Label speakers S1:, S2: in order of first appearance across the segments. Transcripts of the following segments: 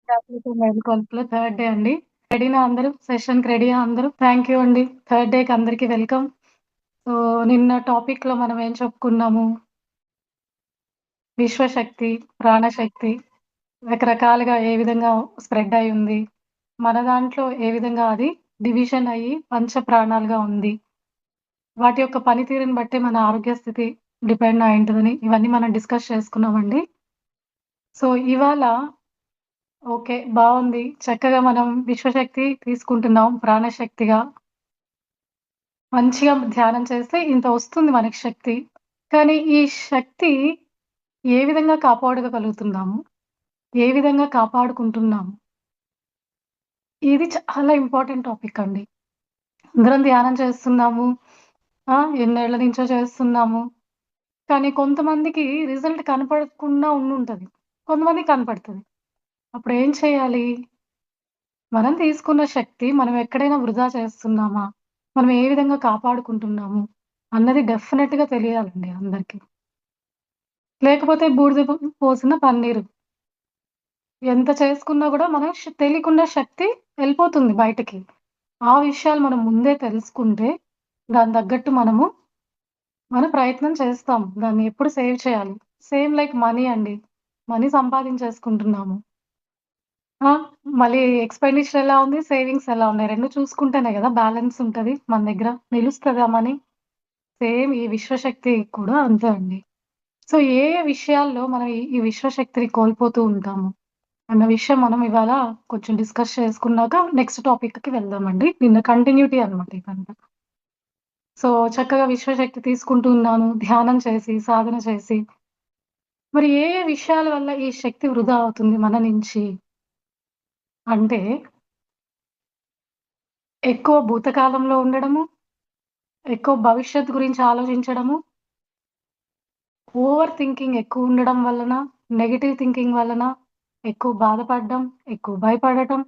S1: Capital మేలుకొలుపులో third day అండి. రెడీనా అందరూ? సెషన్‌కి రెడీయా అందరూ? థాంక్ యూ అండి. థర్డ్ డేకి అందరికి వెల్కమ్. సో, నిన్న టాపిక్‌లో మనం ఏం చెప్పుకున్నాము? విశ్వశక్తి, ప్రాణశక్తి రకరకాలుగా ఏ విధంగా స్ప్రెడ్ అయ్యి ఉంది. మన దాంట్లో ఏ విధంగా అది డివిజన్ అయ్యి పంచ ప్రాణాలుగా ఉంది. వాటి యొక్క పనితీరుని బట్టే మన ఆరోగ్య స్థితి డిపెండ్ అయి ఉంటదని ఇవన్నీ మనం డిస్కస్ చేసుకున్నామండి. సో, ఇవాళ ఓకే. బావుంది. చక్కగా మనం విశ్వశక్తి తీసుకుంటున్నాం ప్రాణశక్తిగా. మంచిగా ధ్యానం చేస్తే ఇంత వస్తుంది మనకి శక్తి. కానీ ఈ శక్తి ఏ విధంగా కాపాడుకోగలుగుతున్నాము? ఏ విధంగా కాపాడుకుంటున్నాము? ఇది చాలా ఇంపార్టెంట్ టాపిక్ అండి. అందరం ధ్యానం చేస్తున్నాము. ఎన్నేళ్ల నుంచో చేస్తున్నాము. కానీ కొంతమందికి రిజల్ట్ కనపడకుండా ఉండుంటది. కొంతమందికి కనపడతది. అప్పుడేం చేయాలి? మనం తీసుకున్న శక్తి మనం ఎక్కడైనా వృధా చేస్తున్నామా? మనం ఏ విధంగా కాపాడుకుంటున్నాము? అన్నది డెఫినెట్‌గా తెలియాలండి అందరికి. లేకపోతే బూడిద పోసిన పన్నీరు. ఎంత చేసుకున్నా గూడా మనం తెలియకుండా శక్తి వెళ్ళిపోతుంది బయటకి. ఆ విషయాలు మనం ముందే తెలుసుకుంటే, దాని తగ్గట్టు మనము మన ప్రయత్నం చేస్తాం. దాన్ని ఎప్పుడు సేవ్ చేయాలి. సేమ్ లైక్ మనీ అండి. మనీ సంపాదించేసుకుంటున్నాము. ఆ! మళ్ళీ ఎక్స్‌పెండిచర్ ఎలా ఉంది? సేవింగ్స్ ఎలా ఉన్నాయి? 2 చూసుకుంటేనే గదా! బ్యాలెన్స్ ఉంటది మన దగ్గర. నిలుస్తదా మనీ? సేమ్ ఈ విశ్వశక్తి కూడా అంతే అండి. సో, ఏ ఏ విషయాల్లో మనం ఈ విశ్వశక్తిని కోల్పోతూ ఉంటాము? అన్న విషయం మనం ఇవాళ కొంచెం డిస్కస్ చేసుకున్నాక నెక్స్ట్ టాపిక్‌కి వెళ్దామండి. నిన్న కంటిన్యూటీ అనమాట ఇదంతా. సో, చక్కగా విశ్వశక్తి తీసుకుంటూ ఉన్నాను. ధ్యానం చేసి, సాధన చేసి, మరి ఏ ఏ విషయాల వల్ల ఈ శక్తి వృధా అవుతుంది మన నుంచి? అంటే ఎక్కువ భూతకాలంలో ఉండడము, ఎక్కువ భవిష్యత్తు గురించి ఆలోచించడము, ఓవర్ థింకింగ్ ఎక్కువుండడం వలన, నెగెటివ్ థింకింగ్ వలన ఎక్కువ బాధపడడం, ఎక్కువ భయపడటం,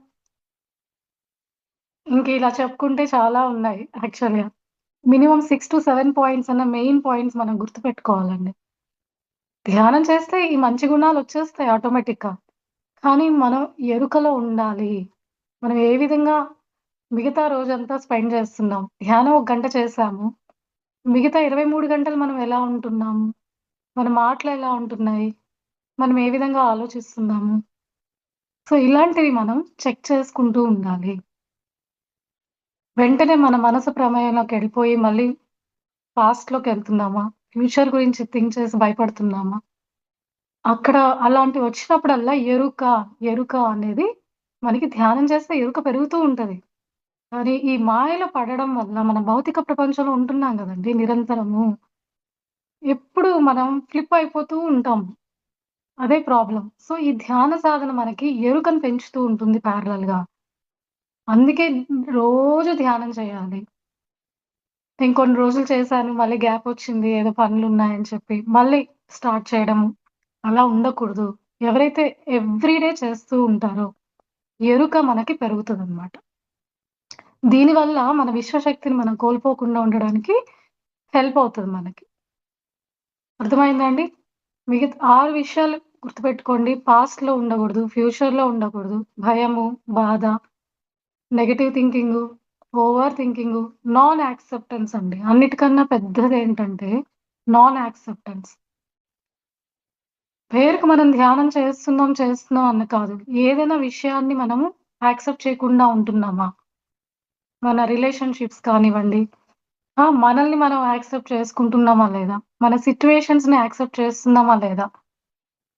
S1: ఇంక ఇలా చెప్పుకుంటే చాలా ఉన్నాయి యాక్చువల్‌గా. మినిమమ్ 6-7 పాయింట్స్ అన్న మెయిన్ పాయింట్స్ మనం గుర్తుపెట్టుకోవాలండి. ధ్యానం చేస్తే ఈ మంచి గుణాలొచ్చేస్తాయి ఆటోమేటిక్‌గా. కానీ మనం ఎరుకలో ఉండాలి. మనం ఏ విధంగా మిగతా రోజంతా స్పెండ్ చేస్తున్నాం. ధ్యానం ఒక గంట చేశాము. మిగతా 23 గంటలు మనం ఎలా ఉంటున్నాము? మన మాటలెలా ఉంటున్నాయి? మనం ఏ విధంగా ఆలోచిస్తున్నాము? సో, ఇలాంటివి మనం చెక్ చేసుకుంటూ ఉండాలి. వెంటనే మన మనసు ప్రమేయంలోకెళ్ళిపోయి మళ్ళీ పాస్ట్‌లోకెళ్తున్నామా? ఫ్యూచర్ గురించి థింక్ చేసి భయపడుతున్నామా? అక్కడ అలాంటివొచ్చినప్పుడల్లా ఎరుక అనేది మనకి ధ్యానం చేస్తే ఎరుక పెరుగుతూ ఉంటది. మరి ఈ మాయలో పడడం వల్ల మన భౌతిక ప్రపంచంలో ఉంటున్నాం గదండీ నిరంతరము. ఎప్పుడు మనం ఫ్లిప్ అయిపోతూ ఉంటాం. అదే ప్రాబ్లమ్. సో, ఈ ధ్యాన సాధన మనకి ఎరుకను పెంచుతూ ఉంటుంది ప్యారలల్‌గా. అందుకే రోజు ధ్యానం చేయాలి. నేను కొన్ని రోజులు చేశాను. మళ్ళీ గ్యాపొచ్చింది. ఏదో పనులున్నాయని చెప్పి, మళ్ళీ స్టార్ట్ చేయడము. అలా ఉండకూడదు. ఎవరైతే ఎవ్రీ డే చేస్తూ ఉంటారో, ఎరుక మనకి పెరుగుతదనమాట. దీనివల్ల మన విశ్వశక్తిని మనం కోల్పోకుండా ఉండడానికి హెల్ప్ అవుతది మనకి. అర్థమైందా అండి? మిగతా 6 విషయాలు గుర్తుపెట్టుకోండి. పాస్ట్‌లో ఉండకూడదు. ఫ్యూచర్‌లో ఉండకూడదు. భయము, బాధ, negative thinking, over thinking, non acceptance అండి. అన్నిటికన్నా పెద్దదేంటంటే నాన్ యాక్సెప్టెన్స్. పేరుకి మనం ధ్యానం చేస్తున్నాం అని కాదు. ఏదైనా విషయాన్ని మనము యాక్సెప్ట్ చేయకుండా ఉంటున్నామా? మన రిలేషన్‌షిప్స్ కానివ్వండి, మనల్ని మనం యాక్సెప్ట్ చేసుకుంటున్నామా లేదా? మన సిట్యుయేషన్స్‌ని యాక్సెప్ట్ చేస్తున్నామా లేదా?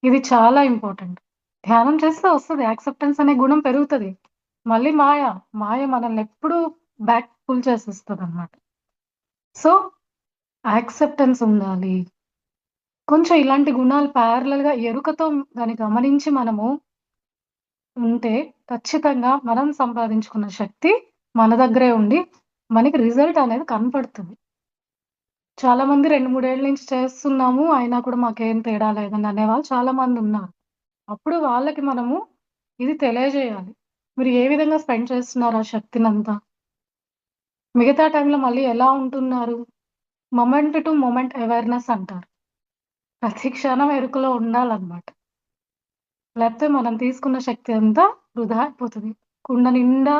S1: ఇది చాలా ఇంపార్టెంట్. ధ్యానం చేస్తే వస్తది. యాక్సెప్టెన్స్ అనే గుణం పెరుగుతది. మళ్ళీ మాయ మనల్నెప్పుడూ బ్యాక్ పుల్ చేసేస్తదనమాట. సో, యాక్సెప్టెన్స్ ఉండాలి. కొంచెం ఇలాంటి గుణాలు ప్యారలల్‌గా ఎరుకతో గాని గమనించి మనము ఉంటే ఖచ్చితంగా మనం సంపాదించుకున్న శక్తి మన దగ్గరే ఉండి, మనకి రిజల్ట్ అనేది కనపడుతది. చాలామంది 2, 3 ఏళ్ల నుంచి చేస్తున్నాము. అయినా కూడా మాకేం తేడా లేదని అనేవాళ్ళు చాలామందున్నారు. అప్పుడు వాళ్ళకి మనము ఇది తెలియజేయాలి. మీరు ఏ విధంగా స్పెండ్ చేస్తున్నారు ఆ శక్తినంతా? మిగతా టైంలో మళ్ళీ ఎలా ఉంటున్నారు? మొమెంట్ టు మొమెంట్ అవేర్‌నెస్ అంటారు. ప్రతి క్షణం ఎరుకలో ఉండాలన్నమాట. లేకపోతే మనం తీసుకున్న శక్తి అంతా వృధా అయిపోతది. కుండ నిండా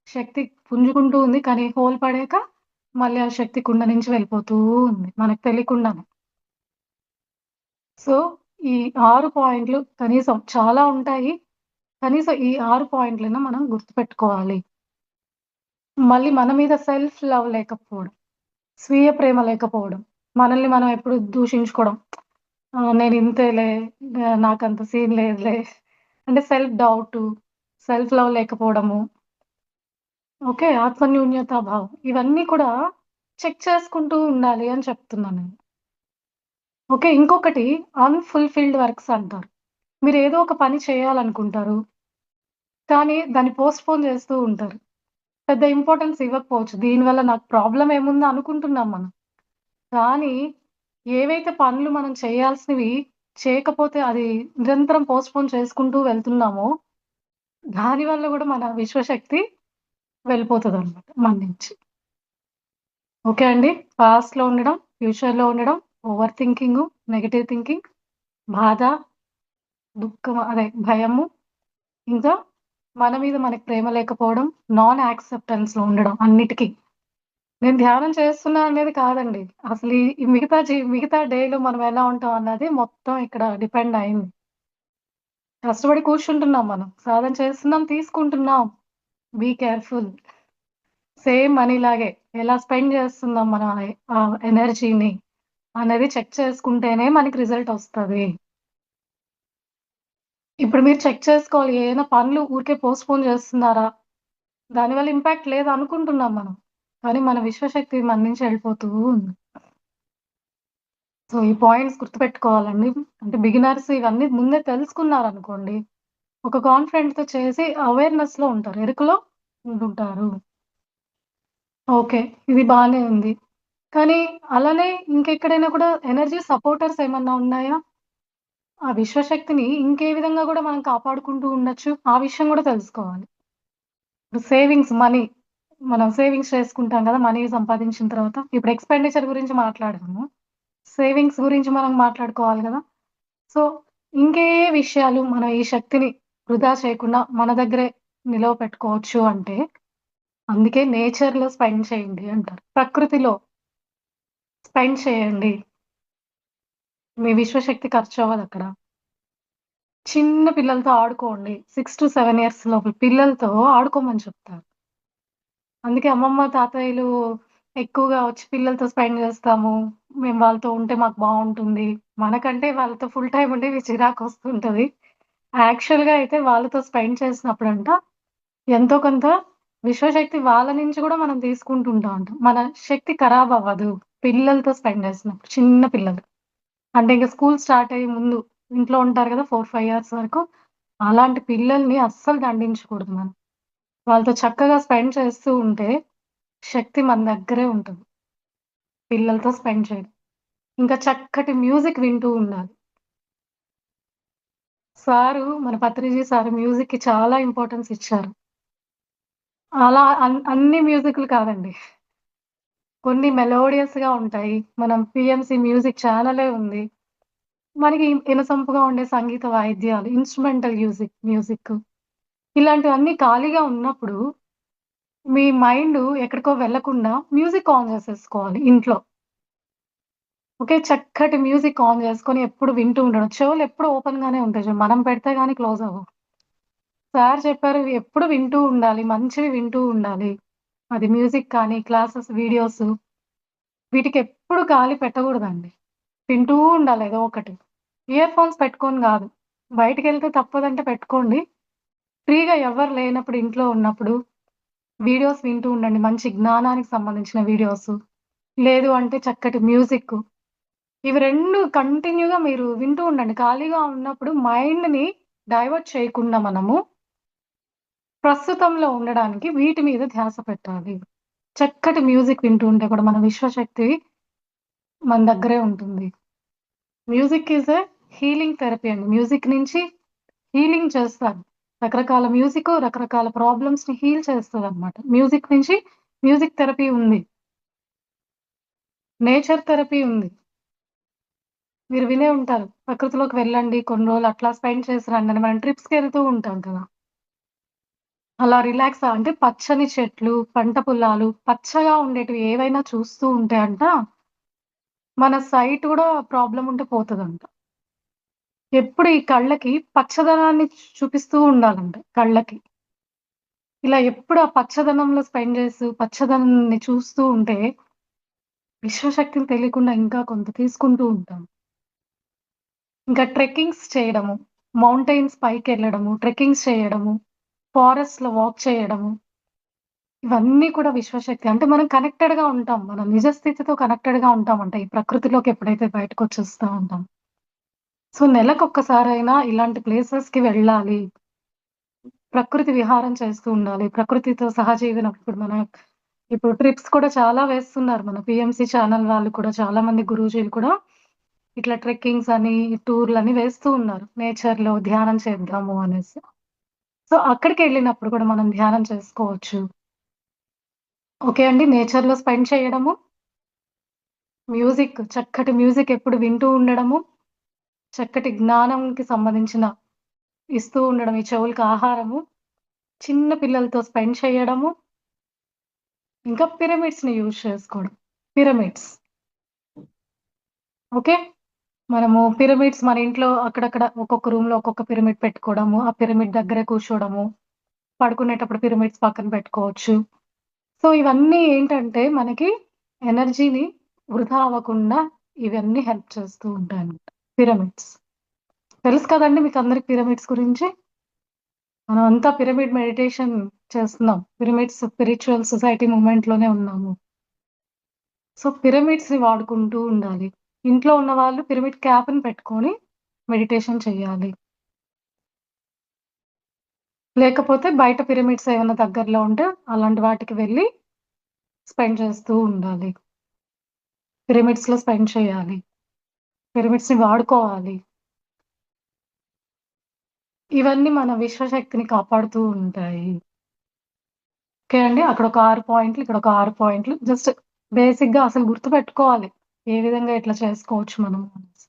S1: శక్తి పుంజుకుంటూ ఉంది. కానీ హోల్ పడాక మళ్ళీ ఆ శక్తి కుండ నుంచి వెళ్ళిపోతూ ఉంది. మనకు తెలియకుండానే. సో, ఈ 6 పాయింట్లు కనీసం చాలా ఉంటాయి. కనీసం ఈ 6 పాయింట్‌లైనా మనం గుర్తుపెట్టుకోవాలి. మళ్ళీ మన మీద సెల్ఫ్ లవ్ లేకపోవడం. స్వీయ ప్రేమ లేకపోవడం. మనల్ని మనం ఎప్పుడు దూషించుకోవడం. నేనింతేలే, నాకంత సీన్ లేదులే. అంటే సెల్ఫ్ డౌటు, సెల్ఫ్ లవ్ లేకపోవడము. ఓకే. ఆత్మన్యూన్యతా భావం. ఇవన్నీ కూడా చెక్ చేసుకుంటూ ఉండాలి అని చెప్తున్నా నేను. ఓకే. ఇంకొకటి అన్‌ఫుల్‌ఫిల్డ్ వర్క్స్ అంటారు. మీరేదో ఒక పని చేయాలనుకుంటారు. కానీ దాన్ని పోస్ట్‌పోన్ చేస్తూ ఉంటారు. పెద్ద ఇంపార్టెన్స్ ఇవ్వకపోవచ్చు. దీనివల్ల నాకు ప్రాబ్లమ్ ఏముంది అనుకుంటున్నాం మనం. కానీ ఏవైతే పనులు మనం చేయాల్సినవి చేయకపోతే అది నిరంతరం పోస్ట్‌పోన్ చేసుకుంటూ వెళ్తున్నామో, దానివల్ల గూడా మన విశ్వశక్తి వెళ్ళిపోతదనమాట మన నుంచి. ఓకే అండి. పాస్ట్‌లో ఉండడం, ఫ్యూచర్‌లో ఉండడం, ఓవర్ థింకింగు, నెగెటివ్ థింకింగ్, బాధ, దుఃఖం అదే భయము, ఇంకా మన మీద మనకు ప్రేమ లేకపోవడం, నాన్ యాక్సెప్టెన్స్‌లో ఉండడం అన్నిటికి. నేను ధ్యానం చేస్తున్నా అనేది కాదండి. అసలు ఈ మిగతా డేలో మనం ఎలా ఉంటాం అన్నది మొత్తం ఇక్కడ డిపెండ్ అయింది. కష్టపడి కూర్చుంటున్నాం మనం. సాధన చేస్తున్నాం, తీసుకుంటున్నాం. Be careful. సేమ్ మనీలాగే ఎలా స్పెండ్ చేస్తున్నాం మనం ఎనర్జీని అనేది చెక్ చేసుకుంటేనే మనకి రిజల్ట్ ఒస్తది. ఇప్పుడు మీరు చెక్ చేసుకోవాలి. ఏదైనా పనులు ఊరికే పోస్ట్‌పోన్ చేస్తున్నారా? దానివల్ల ఇంపాక్ట్ లేదనుకుంటున్నాం మనం. కానీ మన విశ్వశక్తి మన నుంచి వెళ్ళిపోతూ ఉంది. సో, ఈ పాయింట్స్ గుర్తుపెట్టుకోవాలండి. అంటే బిగినర్స్ ఇవన్నీ ముందే తెలుసుకున్నారనుకోండి, ఒక కాన్ఫిడెంట్‌తో చేసి అవేర్‌నెస్‌లో ఉంటారు. ఎరుకలో ఉంటుంటారు. ఓకే. ఇది బానే ఉంది. కానీ అలానే ఇంకెక్కడైనా కూడా ఎనర్జీ సపోర్టర్స్ ఏమన్నా ఉన్నాయా? ఆ విశ్వశక్తిని ఇంకే విధంగా గూడా మనం కాపాడుకుంటూ ఉండొచ్చు. ఆ విషయం గూడా తెలుసుకోవాలి. ఇప్పుడు సేవింగ్స్ మనీ మనం సేవింగ్స్ చేసుకుంటాం గదా! మనీ సంపాదించిన తర్వాత. ఇప్పుడు ఎక్స్‌పెండిచర్ గురించి మాట్లాడాము. సేవింగ్స్ గురించి మనం మాట్లాడుకోవాలి గదా! సో, ఇంకే విషయాలు మనం ఈ శక్తిని వృధా చేయకుండా మన దగ్గరే నిలవపెట్టుకోవచ్చు అంటే, అందుకే నేచర్‌లో స్పెండ్ చేయండి అంటారు. ప్రకృతిలో స్పెండ్ చేయండి. మీ విశ్వశక్తి ఖర్చవ్వదక్కడ. చిన్న పిల్లలతో ఆడుకోండి. 6-7 ఇయర్స్ లోపల పిల్లలతో ఆడుకోమని చెప్తారు. అందుకే అమ్మమ్మ, తాతయ్యలు ఎక్కువగా వచ్చి పిల్లలతో స్పెండ్ జేస్తాము. మేము వాళ్ళతో ఉంటే మాకు బావుంటుంది. మనకంటే వాళ్ళతో ఫుల్ టైమ్ ఉండి చిరాకొస్తుంటది. యాక్చువల్‌గా అయితే వాళ్ళతో స్పెండ్ చేసినప్పుడంట ఎంతో కొంత విశ్వశక్తి వాళ్ళ నుంచి గూడా మనం తీసుకుంటుంటా ఉంటాం. మన శక్తి ఖరాబవ్వదు. పిల్లలతో స్పెండ్ చేసినప్పుడు. చిన్న పిల్లలు. అంటే ఇంక స్కూల్ స్టార్ట్ అయ్యే ముందు ఇంట్లో ఉంటారు గదా! 4, 5 ఇయర్స్ వరకు. అలాంటి పిల్లల్ని అస్సలు దండించకూడదు మనం. వాళ్ళతో చక్కగా స్పెండ్ చేస్తూ ఉంటే శక్తి మన దగ్గరే ఉంటది. పిల్లలతో స్పెండ్ చేయడం. ఇంకా చక్కటి మ్యూజిక్ వింటూ ఉండాలి. మన పత్రిజీ సారు మ్యూజిక్‌కి చాలా ఇంపార్టెన్స్ ఇచ్చారు. అలా అన్ని మ్యూజిక్‌లు కాదండి. కొన్ని మెలోడియస్‌గా ఉంటాయి. మనం పీఎంసీ మ్యూజిక్ ఛానలే ఉంది. మనకి ఇనసొంపుగా ఉండే సంగీత వాయిద్యాలు, ఇన్‌స్ట్రుమెంటల్ మ్యూజిక్ ఇలాంటివన్నీ ఖాళీగా ఉన్నప్పుడు మీ మైండు ఎక్కడికో వెళ్ళకుండా మ్యూజిక్ ఆన్ చేసేసుకోవాలి ఇంట్లో. ఓకే. చక్కటి మ్యూజిక్ ఆన్ చేసుకొని ఎప్పుడు వింటూ ఉండడం. చెవులెప్పుడు ఓపెన్‌గానే ఉంటాయి మనం పెడితే గాని క్లోజ్ అవ్వవు. సార్ చెప్పారు ఎప్పుడు వింటూ ఉండాలి. మంచివి వింటూ ఉండాలి. అది మ్యూజిక్ కానీ, క్లాసెస్, వీడియోసు వీటికెప్పుడు గాలి పెట్టకూడదండి. వింటూ ఉండాలి ఏదో ఒకటి. ఇయర్ ఫోన్స్ పెట్టుకొని గాదు. బయటికెళ్తే తప్పదంటే పెట్టుకోండి. ఫ్రీగా ఎవ్వరు లేనప్పుడు ఇంట్లో ఉన్నప్పుడు వీడియోస్ వింటూ ఉండండి. మంచి జ్ఞానానికి సంబంధించిన వీడియోసు. లేదు అంటే చక్కటి మ్యూజిక్కు. ఇవి 2 కంటిన్యూ‌గా మీరు వింటూ ఉండండి. ఖాళీగా ఉన్నప్పుడు మైండ్‌ని డైవర్ట్ చేయకుండా మనము ప్రస్తుతంలో ఉండడానికి వీటి మీద ధ్యాస పెట్టాలి. చక్కటి మ్యూజిక్ వింటూ ఉంటే కూడా మన విశ్వశక్తి మన దగ్గరే ఉంటుంది. Music is a healing therapy అండి. మ్యూజిక్ నుంచి హీలింగ్ చేస్తారు. రకరకాల మ్యూజిక్కు రకరకాల ప్రాబ్లమ్స్‌ని హీల్ చేస్తదనమాట. మ్యూజిక్ నుంచి మ్యూజిక్ థెరపీ ఉంది. నేచర్ థెరపీ ఉంది. మీరు వినే ఉంటారు. ప్రకృతిలోకి వెళ్ళండి, కొన్ని రోజులు అట్లా స్పెండ్ చేసి రండని. మనం ట్రిప్స్‌కెళ్తూ ఉంటాం కదా! అలా రిలాక్స్ అంటే పచ్చని చెట్లు, పంట పొలాలు, పచ్చగా ఉండేటివి ఏవైనా చూస్తూ ఉంటే మన సైట్ గూడా ప్రాబ్లమ్ ఉంటే పోతదంట. ఎప్పుడు ఈ కళ్ళకి పచ్చదనాన్ని చూపిస్తూ ఉండాలంట కళ్ళకి. ఇలా ఎప్పుడు ఆ పచ్చదనంలో స్పెండ్ చేస్తూ, పచ్చదనాన్ని చూస్తూ ఉంటే విశ్వశక్తిని తెలియకుండా ఇంకా కొంత తీసుకుంటూ ఉంటాం. ఇంకా ట్రెక్కింగ్స్ చేయడము, మౌంటైన్స్ పైకెళ్ళడము, ట్రెక్కింగ్స్ చేయడము, ఫారెస్ట్‌లో వాక్ చేయడము, ఇవన్నీ కూడా విశ్వశక్తి. అంటే మనం కనెక్టెడ్‌గా ఉంటాం. మన నిజ స్థితితో కనెక్టెడ్‌గా ఉంటామంట. ఈ ప్రకృతిలోకి ఎప్పుడైతే బయటకొచ్చేస్తా ఉంటాం. సో, నెలకొక్కసారైనా ఇలాంటి ప్లేసెస్‌కి వెళ్ళాలి. ప్రకృతి విహారం చేస్తూ ఉండాలి. ప్రకృతితో సహజీవనం ఇప్పుడు ట్రిప్స్ కూడా చాలా వేస్తున్నారు. మన పీఎంసీ ఛానల్ వాళ్ళు కూడా చాలా మంది గురూజీలు కూడా ఇట్లా ట్రెక్కింగ్స్ అని, టూర్‌లని వేస్తూ ఉన్నారు. నేచర్‌లో ధ్యానం చేద్దాము అనేసి. సో, అక్కడికెళ్ళినప్పుడు కూడా మనం ధ్యానం చేసుకోవచ్చు. ఓకే అండి. నేచర్‌లో స్పెండ్ చేయడము, చక్కటి మ్యూజిక్ ఎప్పుడు వింటూ ఉండడము, చక్కటి జ్ఞానంకి సంబంధించిన ఇస్తూ ఉండడం, ఈ చెవులకి ఆహారము, చిన్న పిల్లలతో స్పెండ్ చేయడము, ఇంకా పిరమిడ్స్‌ని యూజ్ చేసుకోవడం. పిరమిడ్స్. ఓకే. మనము పిరమిడ్స్ మన ఇంట్లో అక్కడక్కడ ఒక్కొక్క రూమ్‌లో ఒక్కొక్క పిరమిడ్ పెట్టుకోవడము, ఆ పిరమిడ్ దగ్గరే కూర్చోవడము, పడుకునేటప్పుడు పిరమిడ్స్ పక్కన పెట్టుకోవచ్చు. సో, ఇవన్నీ ఏంటంటే మనకి ఎనర్జీని వృధా అవ్వకుండా ఇవన్నీ హెల్ప్ చేస్తూ ఉంటాయన్నమాట. పిరమిడ్స్. తెలుసు కదండీ మీకందరికి పిరమిడ్స్ గురించి? మనమంతా పిరమిడ్ మెడిటేషన్ చేస్తున్నాం. పిరమిడ్స్ స్పిరిచ్యువల్ సొసైటీ మూవ్‌మెంట్‌లోనే ఉన్నాము. సో, పిరమిడ్స్‌ని వాడుకుంటూ ఉండాలి. ఇంట్లో ఉన్నవాళ్ళు పిరమిడ్ క్యాప్‌ని పెట్టుకొని మెడిటేషన్ చేయాలి. లేకపోతే బయట పిరమిడ్స్ ఏమన్నా దగ్గరలో ఉంటే అలాంటి వాటికి వెళ్లి స్పెండ్ చేస్తూ ఉండాలి. పిరమిడ్స్‌లో స్పెండ్ చేయాలి. పిరమిడ్స్‌ని వాడుకోవాలి. ఇవన్నీ మన విశ్వశక్తిని కాపాడుతూ ఉంటాయి. ఓకే అండి. అక్కడొక 6 పాయింట్లు, ఇక్కడొక 6 పాయింట్లు. జస్ట్ బేసిక్‌గా అసలు గుర్తుపెట్టుకోవాలి. ఏ విధంగా ఇట్లా చేసుకోవచ్చు మనం అనేసి.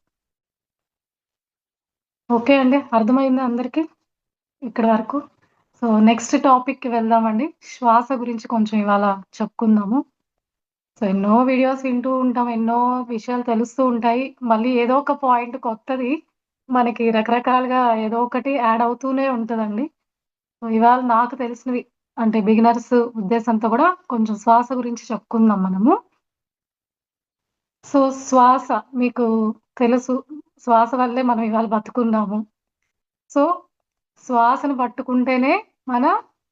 S1: ఓకే అండి. అర్థమైందా అందరికి ఇక్కడి వరకు? సో, నెక్స్ట్ టాపిక్‌కి వెళ్దామండి. శ్వాస గురించి కొంచెం ఇవాళ చెప్పుకుందాము. సో, ఎన్నో వీడియోస్ వింటూ ఉంటాం. ఎన్నో విషయాలు తెలుస్తూ ఉంటాయి. మళ్ళీ ఏదో ఒక పాయింట్ కొత్తది మనకి రకరకాలుగా ఏదో ఒకటి యాడ్ అవుతూనే ఉంటదండి. సో, ఇవాళ నాకు తెలిసినవి అంటే బిగినర్స్ ఉద్దేశంతో గూడా కొంచెం శ్వాస గురించి చెప్పుకుందాం మనము. సో, శ్వాస మీకు తెలుసు. శ్వాస వల్లే మనం ఇవాళ బతుకున్నాము. సో, శ్వాసను పట్టుకుంటేనే మన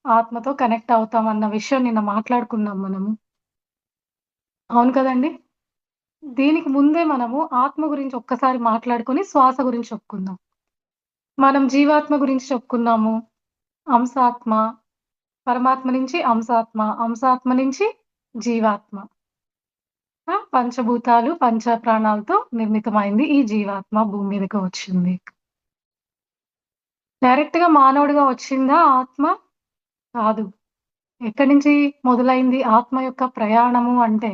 S1: ఆత్మతో కనెక్ట్ అవుతామన్న విషయం నిన్న మాట్లాడుకున్నాం మనము. అవును కదండీ! దీనికి ముందే మనము ఆత్మ గురించి ఒక్కసారి మాట్లాడుకొని శ్వాస గురించి చెప్పుకుందాం. మనం జీవాత్మ గురించి చెప్పుకున్నాము. అంశాత్మ, పరమాత్మ నుంచి అంశాత్మ, అంశాత్మ నుంచి జీవాత్మ. పంచభూతాలు, పంచ ప్రాణాలతో నిర్మితమైంది ఈ జీవాత్మ భూమి మీదకి వచ్చింది. డైరెక్ట్‌గా మానవుడిగా వచ్చిందా ఆత్మ? కాదు. ఎక్కడి నుంచి మొదలైంది ఆత్మ యొక్క ప్రయాణము అంటే,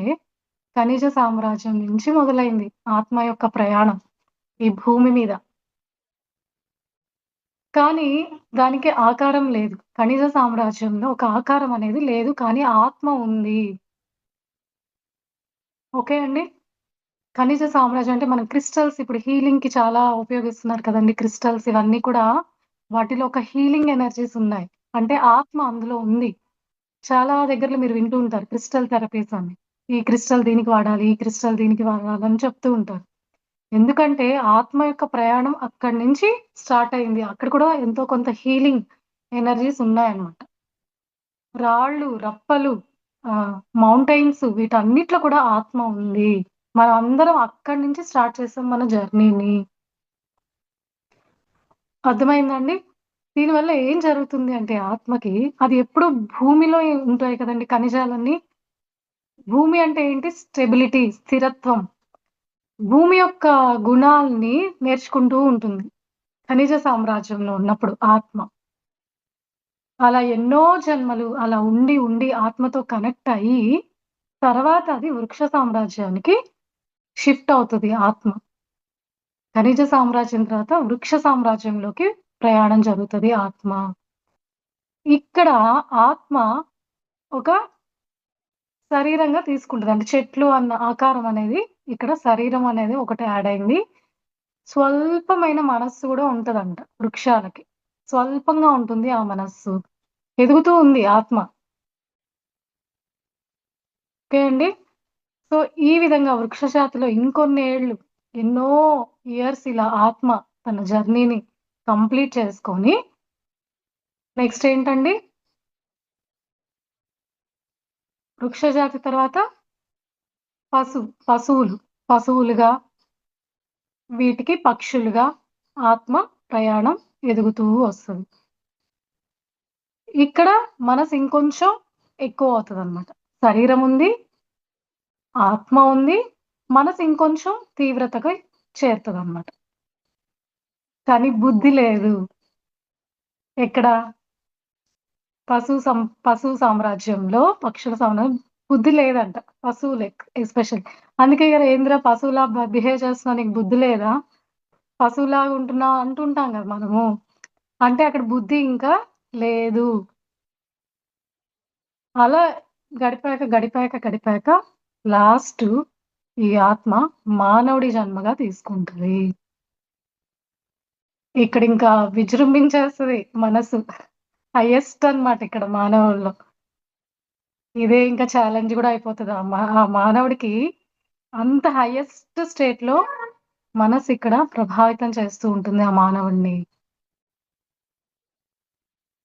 S1: ఖనిజ సామ్రాజ్యం నుంచి మొదలైంది ఆత్మ యొక్క ప్రయాణం ఈ భూమి మీద. కానీ దానికి ఆకారం లేదు. ఖనిజ సామ్రాజ్యంలో ఒక ఆకారం అనేది లేదు. కానీ ఆత్మ ఉంది. ఓకే అండి. ఖనిజ సామ్రాజ్యం అంటే మనం క్రిస్టల్స్ ఇప్పుడు హీలింగ్‌కి చాలా ఉపయోగిస్తున్నారు కదండీ! క్రిస్టల్స్ ఇవన్నీ కూడా వాటిలో ఒక హీలింగ్ ఎనర్జీస్ ఉన్నాయి. అంటే ఆత్మ అందులో ఉంది. చాలా దగ్గరలో మీరు వింటూ ఉంటారు క్రిస్టల్ థెరపీస్ అని. ఈ క్రిస్టల్ దీనికి వాడాలి, ఈ క్రిస్టల్ దీనికి వాడాలని చెప్తూ ఉంటారు. ఎందుకంటే ఆత్మ యొక్క ప్రయాణం అక్కడి నుంచి స్టార్ట్ అయింది. అక్కడ కూడా ఎంతో కొంత హీలింగ్ ఎనర్జీస్ ఉన్నాయన్నమాట. రాళ్ళు, రప్పలు, మౌంటైన్స్ వీటన్నిటిలో కూడా ఆత్మ ఉంది. మనమందరం అక్కడి నుంచి స్టార్ట్ చేసాం మన జర్నీని. అర్థమైందా అండి? దీనివల్ల ఏం జరుగుతుంది అంటే ఆత్మకి అది ఎప్పుడు భూమిలో ఉంటాయి కదండీ ఖనిజాలన్నీ. భూమి అంటే ఏంటి? స్టెబిలిటీ, స్థిరత్వం. భూమి యొక్క గుణాల్ని నేర్చుకుంటూ ఉంటుంది. ఖనిజ సామ్రాజ్యంలో ఉన్నప్పుడు ఆత్మ. అలా ఎన్నో జన్మలు అలా ఉండి, ఉండి ఆత్మతో కనెక్ట్ అయ్యి, తర్వాత అది వృక్ష సామ్రాజ్యానికి షిఫ్ట్ అవుతది ఆత్మ. ఖనిజ సామ్రాజ్యం తర్వాత వృక్ష సామ్రాజ్యంలోకి ప్రయాణం జరుగుతది ఆత్మ. ఇక్కడ ఆత్మ ఒక శరీరంగా తీసుకుంటది. అంటే చెట్లు అన్న ఆకారం అనేది ఇక్కడ శరీరం అనేది ఒకటి యాడ్ అయింది. స్వల్పమైన మనస్సు గూడా ఉంటదంట వృక్షాలకి. స్వల్పంగా ఉంటుంది ఆ మనస్సు. ఎదుగుతూ ఉంది ఆత్మ. ఓకే అండి. సో, ఈ విధంగా వృక్ష జాతిలో ఇంకొన్నేళ్ళు, ఎన్నో ఇయర్స్ ఇలా ఆత్మ తన జర్నీని కంప్లీట్ చేసుకొని నెక్స్ట్ ఏంటండి? వృక్ష జాతి తర్వాత పశువులు. పశువులుగా, వీటికి పక్షులుగా ఆత్మ ప్రయాణం ఎదుగుతూ వస్తది. ఇక్కడ మనసు ఇంకొంచెం ఎక్కువ అవుతదనమాట. శరీరం ఉంది, ఆత్మ ఉంది, మనసు ఇంకొంచెం తీవ్రతగా చేరుతదనమాట. కానీ బుద్ధి లేదు. ఎక్కడ? పశు సామ్రాజ్యంలో, పక్షుల సామ్రాజ్యం బుద్ధి లేదంట. పశువులు ఎస్పెషల్లీ. అందుకే గదా! ఏందిరా పశువులా బిహేవ్ చేస్తున్నావు నీకు బుద్ధి లేదా? పశువులాగా ఉంటున్నావు అంటుంటాం గదా మనము. అంటే అక్కడ బుద్ధి ఇంకా లేదు. అలా గడిపాక లాస్టు ఈ ఆత్మ మానవుడి జన్మగా తీసుకుంటది. ఇక్కడింకా విజృంభించేస్తది మనసు. హైయెస్ట్ అన్నమాట ఇక్కడ మానవుల్లో. ఇదే ఇంకా ఛాలెంజ్ గూడా అయిపోతది. ఆ మానవుడికి అంత హైయెస్ట్ స్టేట్‌లో మనసిక్కడ ప్రభావితం చేస్తూ ఉంటుంది ఆ మానవుడిని.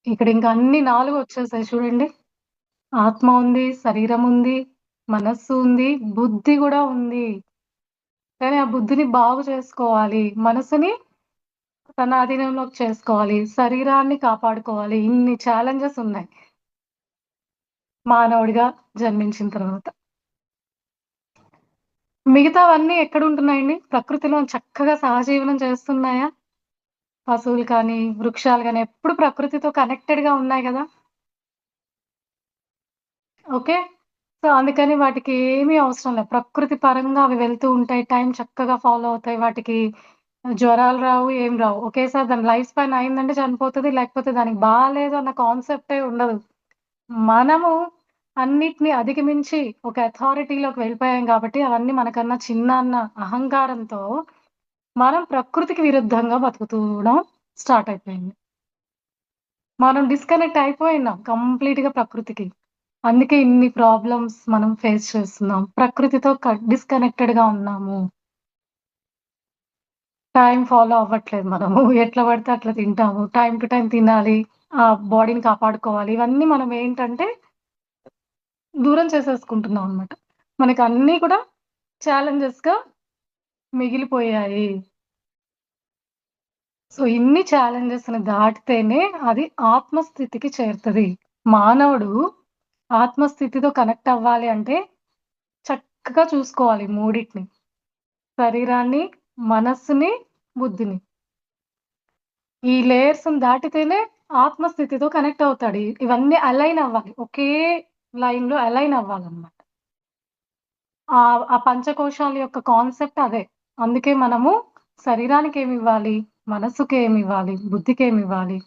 S1: ఇక్కడింక అన్ని 4 వచ్చేసాయి చూడండి. ఆత్మ ఉంది, శరీరం ఉంది, మనస్సు ఉంది, బుద్ధి గూడా ఉంది. కానీ ఆ బుద్ధిని బాగు చేసుకోవాలి. మనసుని తన అధీనంలోకి చేసుకోవాలి. శరీరాన్ని కాపాడుకోవాలి. ఇన్ని ఛాలెంజెస్ ఉన్నాయి. మానవుడిగా జన్మించిన తర్వాత. మిగతావన్నీ ఎక్కడుంటున్నాయండి? ప్రకృతిలో చక్కగా సహజీవనం చేస్తున్నాయా? పశువులు కానీ, వృక్షాలు గాని ఎప్పుడు ప్రకృతితో కనెక్టెడ్‌గా ఉన్నాయి గదా! ఓకే. సో, అందుకని వాటికి ఏమీ అవసరం లేదు. ప్రకృతి పరంగా అవి వెళ్తూ ఉంటాయి. టైం చక్కగా ఫాలో అవుతాయి. వాటికి జ్వరాలు రావు, ఏం రావు. ఒకేసారి దాని లైఫ్ స్పాన్ అయిందంటే చనిపోతది. లేకపోతే దానికి బాలేదు అన్న కాన్సెప్టే ఉండదు. మనము అన్నిటిని అధిగమించి ఒక అథారిటీలోకి వెళ్ళిపోయాం గాబట్టి, అవన్నీ మనకన్నా చిన్న అన్న అహంకారంతో మనం ప్రకృతికి విరుద్ధంగా బతుకుతూడం స్టార్ట్ అయిపోయింది. మనం డిస్కనెక్ట్ అయిపోయినాం కంప్లీట్‌గా ప్రకృతికి. అందుకే ఇన్ని ప్రాబ్లమ్స్ మనం ఫేస్ చేస్తున్నాం. ప్రకృతితో డిస్కనెక్టెడ్‌గా ఉన్నాము. టైమ్ ఫాలో అవ్వట్లేదు మనము. ఎట్లా పడితే అట్లా తింటాము. టైమ్ టు టైమ్ తినాలి. బాడీని కాపాడుకోవాలి. ఇవన్నీ మనం ఏంటంటే దూరం చేసేసుకుంటున్నాం అన్నమాట. మనకన్నీ కూడా ఛాలెంజెస్‌గా మిగిలిపోయాయి. సో, ఇన్ని ఛాలెంజెస్‌ని దాటితేనే అది ఆత్మస్థితికి చేరుతది. మానవుడు ఆత్మస్థితితో కనెక్ట్ అవ్వాలి అంటే చక్కగా చూసుకోవాలి మూడిటిని. శరీరాన్ని, మనస్సుని, బుద్ధిని. ఈ లేయర్స్‌ని దాటితేనే ఆత్మస్థితితో కనెక్ట్ అవుతాడు. ఇవన్నీ అలైన్ అవ్వాలి. ఒకే లైన్‌లో అలైన్ అవ్వాలన్నమాట. ఆ పంచకోశాల యొక్క కాన్సెప్ట్ అదే. అందుకే మనము శరీరానికేమివ్వాలి, మనస్సుకేమివ్వాలి, బుద్ధికేమివ్వాలి,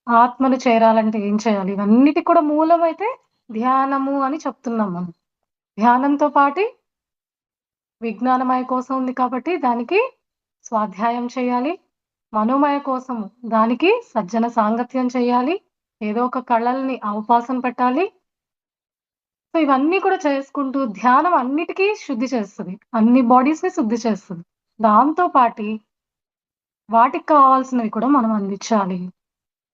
S1: ఆత్మను చేరాలంటే ఏం చేయాలి, ఇవన్నిటికి కూడా మూలమైతే ధ్యానము అని చెప్తున్నాం మనం. ధ్యానంతో పాటి విజ్ఞానమయ కోసం ఉంది కాబట్టి దానికి స్వాధ్యాయం చేయాలి. మనోమయ కోసము దానికి సజ్జన సాంగత్యం చేయాలి. ఏదో ఒక కళల్ని అవపాసన పెట్టాలి. సో, ఇవన్నీ కూడా చేసుకుంటూ ధ్యానం అన్నిటికి శుద్ధి చేస్తది. అన్ని బాడీస్‌ని శుద్ధి చేస్తది. దాంతో పాటి వాటికి కావాల్సినవి కూడా మనం అందించాలి.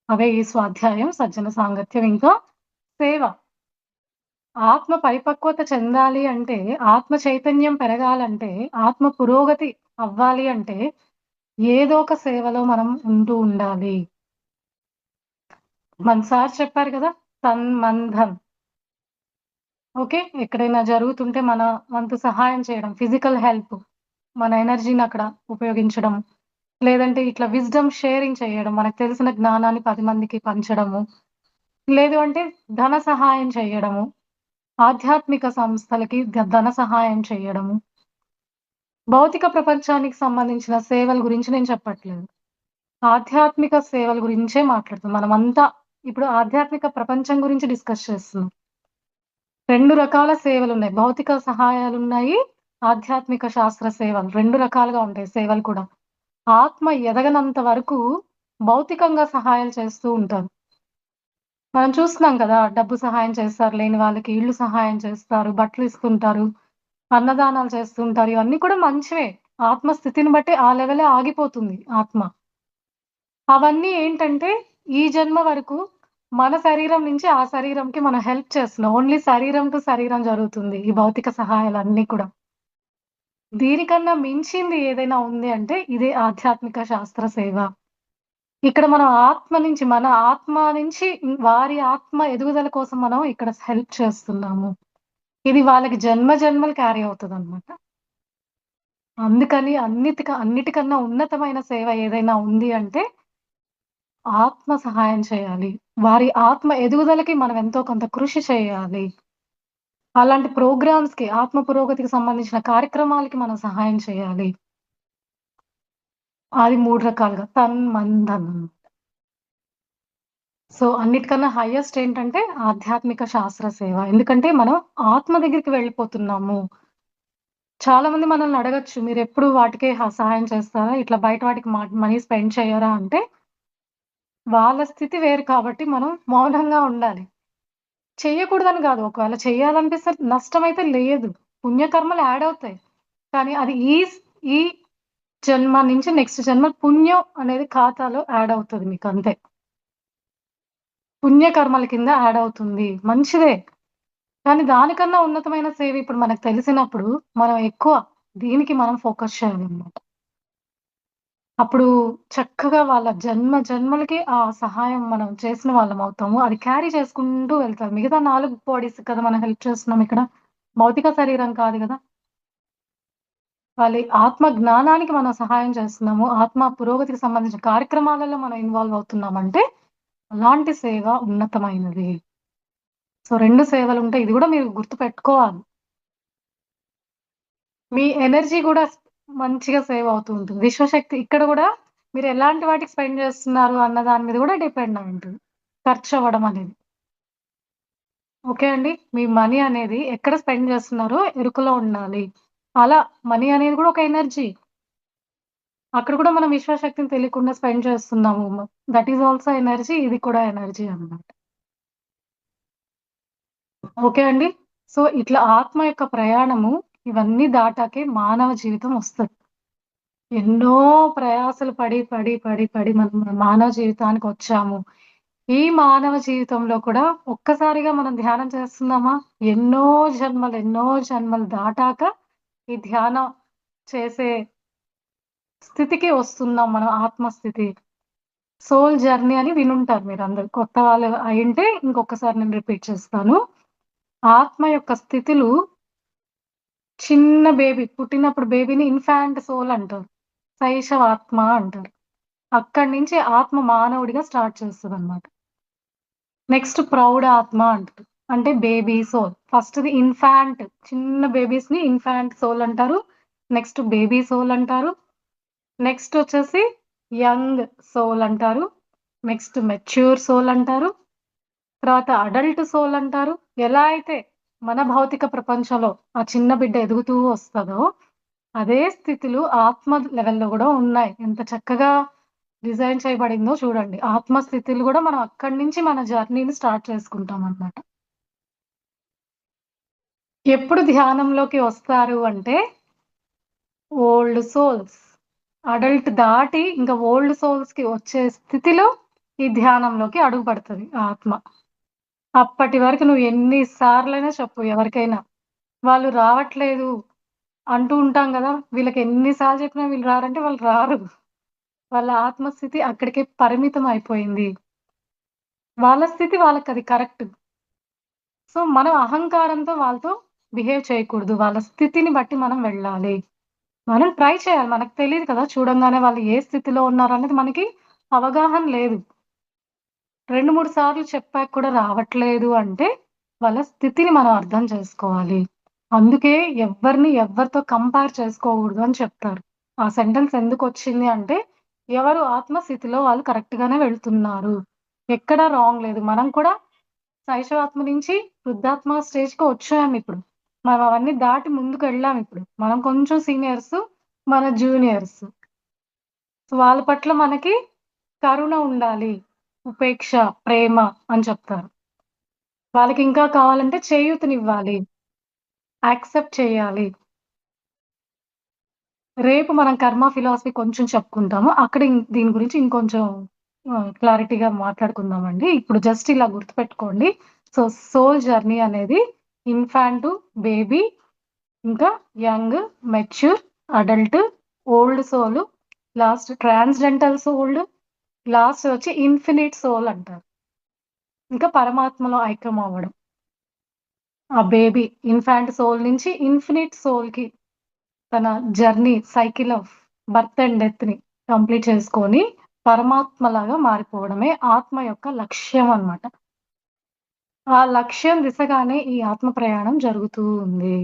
S1: అవే ఈ స్వాధ్యాయం, సజ్జన సాంగత్యం ఇంకా సేవ. ఆత్మ పరిపక్వత చెందాలి అంటే, ఆత్మ చైతన్యం పెరగాలంటే, ఆత్మ పురోగతి అవ్వాలి అంటే, ఏదో ఒక సేవలో మనం ఉంటూ ఉండాలి. మన సార్ చెప్పారు కదా! తన్‌మన్, ధన్. ఓకే. ఎక్కడైనా జరుగుతుంటే మన వంతు సహాయం చేయడం. Physical help. మన ఎనర్జీని అక్కడ ఉపయోగించడం. లేదంటే ఇట్లా విజ్డమ్ షేరింగ్ చేయడం. మనకు తెలిసిన జ్ఞానాన్ని 10 మందికి పంచడము. లేదు అంటే ధన సహాయం చేయడము. ఆధ్యాత్మిక సంస్థలకి ధన సహాయం చేయడము. భౌతిక ప్రపంచానికి సంబంధించిన సేవల గురించి నేను చెప్పట్లేదు. ఆధ్యాత్మిక సేవల గురించే మాట్లాడుతున్నాం. మనమంతా ఇప్పుడు ఆధ్యాత్మిక ప్రపంచం గురించి డిస్కస్ చేస్తున్నాం. 2 రకాల సేవలున్నాయి. భౌతిక సహాయాలున్నాయి. ఆధ్యాత్మిక శాస్త్ర సేవలు. 2 రకాలుగా ఉంటాయి సేవలు కూడా. ఆత్మ ఎదగనంత వరకు భౌతికంగా సహాయాలు చేస్తూ ఉంటారు. మనం చూస్తున్నాం కదా! డబ్బు సహాయం చేస్తారు లేని వాళ్ళకి, ఇల్లు సహాయం చేస్తారు, బట్టలిస్తుంటారు, అన్నదానాలు చేస్తుంటారు. ఇవన్నీ కూడా మంచివే. ఆత్మ స్థితిని బట్టి ఆ లెవెలే ఆగిపోతుంది ఆత్మ. అవన్నీ ఏంటంటే, ఈ జన్మ వరకు మన శరీరం నుంచి ఆ శరీరంకి మనం హెల్ప్ చేస్తున్నాం. ఓన్లీ శరీరం టు శరీరం జరుగుతుంది. ఈ భౌతిక సహాయాలన్నీ కూడా. దీనికన్నా మించింది ఏదైనా ఉంది అంటే, ఇదే ఆధ్యాత్మిక శాస్త్ర సేవ. ఇక్కడ మనం మన ఆత్మ నుంచి వారి ఆత్మ ఎదుగుదల కోసం మనం ఇక్కడ హెల్ప్ చేస్తున్నాము. ఇది వాళ్ళకి జన్మ జన్మలు క్యారీ అవుతదనమాట. అందుకని అన్నిటికన్నా ఉన్నతమైన సేవ ఏదైనా ఉంది అంటే ఆత్మ సహాయం చేయాలి. వారి ఆత్మ ఎదుగుదలకి మనం ఎంతో కొంత కృషి చేయాలి. అలాంటి ప్రోగ్రామ్స్‌కి ఆత్మ పురోగతికి సంబంధించిన కార్యక్రమాలకి మనం సహాయం చేయాలి. అది 3 రకాలుగా తన్, మన్, ధన్. సో, అన్నిటికన్నా హైయెస్ట్ ఏంటంటే ఆధ్యాత్మిక శాస్త్ర సేవ. ఎందుకంటే మనం ఆత్మ దగ్గరికి వెళ్ళిపోతున్నాము. చాలామంది మనల్ని అడగొచ్చు. మీరెప్పుడు వాటికే సహాయం చేస్తారా? ఇట్లా బయట వాటికి మనీ స్పెండ్ చెయ్యరా? అంటే వాళ్ళ స్థితి వేరు కాబట్టి మనం మౌనంగా ఉండాలి. చెయ్యకూడదని గాదు. ఒకవేళ చెయ్యాలనిపిస్తే నష్టమైతే లేదు. పుణ్యకర్మలు యాడ్ అవుతాయి. కానీ అది ఈ జన్మ నుంచి నెక్స్ట్ జన్మ పుణ్యం అనేది ఖాతాలో యాడ్ అవుతది మీకంతే. పుణ్యకర్మల కింద యాడ్ అవుతుంది. మంచిదే. కానీ దానికన్నా ఉన్నతమైన సేవ ఇప్పుడు మనకు తెలిసినప్పుడు మనం ఎక్కువ దీనికి మనం ఫోకస్ చేయాలన్నమాట. అప్పుడు చక్కగా వాళ్ళ జన్మలకి ఆ సహాయం మనం చేసిన వాళ్ళమవుతాము. అది క్యారీ చేసుకుంటూ వెళ్తారు. మిగతా 4 బాడీస్‌కి కదా మనం హెల్ప్ చేస్తున్నాం ఇక్కడ. భౌతిక శరీరం కాదు గదా! వాళ్ళ ఆత్మ జ్ఞానానికి మనం సహాయం చేస్తున్నాము. ఆత్మ పురోగతికి సంబంధించిన కార్యక్రమాలలో మనం ఇన్వాల్వ్ అవుతున్నామంటే, అలాంటి సేవ ఉన్నతమైనది. సో, 2 సేవలుంటాయి. ఇది గూడా మీరు గుర్తుపెట్టుకోవాలి. మీ ఎనర్జీ గూడా మంచిగా సేవ్ అవుతూ ఉంటుంది. విశ్వశక్తి ఇక్కడ గూడా మీరు ఎలాంటి వాటికి స్పెండ్ చేస్తున్నారు అన్న దాని మీద గూడా డిపెండ్ అయి ఉంటుంది. ఖర్చవ్వడం అనేది. ఓకే అండి. మీ మనీ అనేది ఎక్కడ స్పెండ్ చేస్తున్నారో ఎరుకలో ఉండాలి. అలా మనీ అనేది గూడా ఒక ఎనర్జీ. అక్కడ కూడా మనం విశ్వశక్తిని తెలియకుండా స్పెండ్ చేస్తున్నాము. That is also energy. ఇది కూడా ఎనర్జీ అన్నమాట. ఓకే అండి. సో, ఇట్లా ఆత్మ యొక్క ప్రయాణము ఇవన్నీ దాటాకే మానవ జీవితం వస్తది. ఎన్నో ప్రయాసలు పడి మనం మానవ జీవితానికొచ్చాము. ఈ మానవ జీవితంలో కూడా ఒక్కసారిగా మనం ధ్యానం చేస్తున్నామా? ఎన్నో జన్మలు దాటాక ఈ ధ్యానం చేసే స్థితికి వస్తున్నాం మనం ఆత్మస్థితి. సోల్ జర్నీ అని వినుంటారు మీరందరూ. కొత్త వాళ్ళు అయుంటే ఇంకొకసారి నేను రిపీట్ చేస్తాను. ఆత్మ యొక్క స్థితులు చిన్న బేబీ పుట్టినప్పుడు బేబీని ఇన్‌ఫాంట్ సోల్ అంటారు. శైశవాత్మ అంటారు. అక్కడి నుంచి ఆత్మ మానవుడిగా స్టార్ట్ చేస్తదనమాట. నెక్స్ట్ ప్రౌఢ ఆత్మ అంటారు. అంటే బేబీ సోల్. ఫస్ట్‌ది ఇన్‌ఫాంట్ చిన్న బేబీస్‌ని ఇన్‌ఫాంట్ సోల్ అంటారు. నెక్స్ట్ బేబీ సోల్ అంటారు. నెక్స్ట్ వచ్చేసి యంగ్ సోల్ అంటారు. నెక్స్ట్ మెచ్యూర్ సోల్ అంటారు. తర్వాత అడల్ట్ సోల్ అంటారు. ఎలా అయితే మన భౌతిక ప్రపంచంలో ఆ చిన్న బిడ్డ ఎదుగుతూ వస్తదో, అదే స్థితులు ఆత్మ లెవెల్‌లో గూడా ఉన్నాయి. ఎంత చక్కగా డిజైన్ చేయబడిందో చూడండి. ఆత్మ స్థితులు గూడా మనం అక్కడి నుంచి మన జర్నీని స్టార్ట్ చేసుకుంటామనమాట. ఎప్పుడు ధ్యానంలోకి వస్తారు అంటే, ఓల్డ్ సోల్స్. అడల్ట్ దాటి ఇంకా ఓల్డ్ సోల్స్‌కి వచ్చే స్థితిలో ఈ ధ్యానంలోకి అడుగు పెడతది ఆత్మ. అప్పటి వరకు నువ్వు ఎన్ని సార్లైనా చెప్పు ఎవరికైనా. వాళ్ళు రావట్లేదు అంటూ ఉంటాం గదా! వీళ్ళకి ఎన్ని సార్లు చెప్పినా వీళ్ళు రారంటే వాళ్ళు రారు. వాళ్ళ ఆత్మస్థితి అక్కడికే పరిమితం అయిపోయింది. వాళ్ళ స్థితి వాళ్ళకది కరెక్ట్. సో, మనం అహంకారంతో వాళ్ళతో బిహేవ్ చేయకూడదు. వాళ్ళ స్థితిని బట్టి మనం వెళ్ళాలి. మనం ట్రై చేయాలి. మనకు తెలీదు కదా! చూడంగానే వాళ్ళు ఏ స్థితిలో ఉన్నారనేది మనకి అవగాహన లేదు. 2, 3 సార్లు చెప్పాక కూడా రావట్లేదు అంటే, వాళ్ళ స్థితిని మనం అర్థం చేసుకోవాలి. అందుకే ఎవ్వరితో కంపేర్ చేసుకోకూడదు అని చెప్తారు. ఆ సెంటెన్స్ ఎందుకొచ్చింది అంటే, ఎవరు ఆత్మస్థితిలో వాళ్ళు కరెక్ట్‌గానే వెళ్తున్నారు. ఎక్కడ రాంగ్ లేదు. మనం కూడా శైశవాత్మ నుంచి వృద్ధాత్మ స్టేజ్‌కి వచ్చామిప్పుడు. మనం అవన్నీ దాటి ముందుకెళ్ళామిప్పుడు. మనం కొంచెం సీనియర్స్, మన జూనియర్స్. సో, వాళ్ళ పట్ల మనకి కరుణ ఉండాలి. ఉపేక్ష, ప్రేమ అని చెప్తారు. వాళ్ళకింకా కావాలంటే చేయూతనివ్వాలి. యాక్సెప్ట్ చేయాలి. రేపు మనం కర్మ ఫిలాసఫీ కొంచెం చెప్పుకుంటాము. అక్కడ దీని గురించి ఇంకొంచెం క్లారిటీగా మాట్లాడుకుందామండి. ఇప్పుడు జస్ట్ ఇలా గుర్తుపెట్టుకోండి. సో, సోల్ జర్నీ అనేది ఇన్‌ఫాంట్ టు బేబీ, ఇంకా young, mature, adult, old soul, last transcendental soul, last వచ్చి ఇన్ఫినిట్ సోల్ అంటారు. ఇంకా పరమాత్మలో ఐక్యం అవ్వడం. ఆ బేబీ ఇన్‌ఫాంట్ సోల్ నుంచి ఇన్ఫినిట్ సోల్‌కి తన journey cycle of birth and డెత్‌ని కంప్లీట్ చేసుకొని, పరమాత్మలాగా మారిపోవడమే ఆత్మ యొక్క లక్ష్యం అన్నమాట. ఆ లక్ష్యం దిశగానే ఈ ఆత్మ ప్రయాణం జరుగుతూ ఉంది.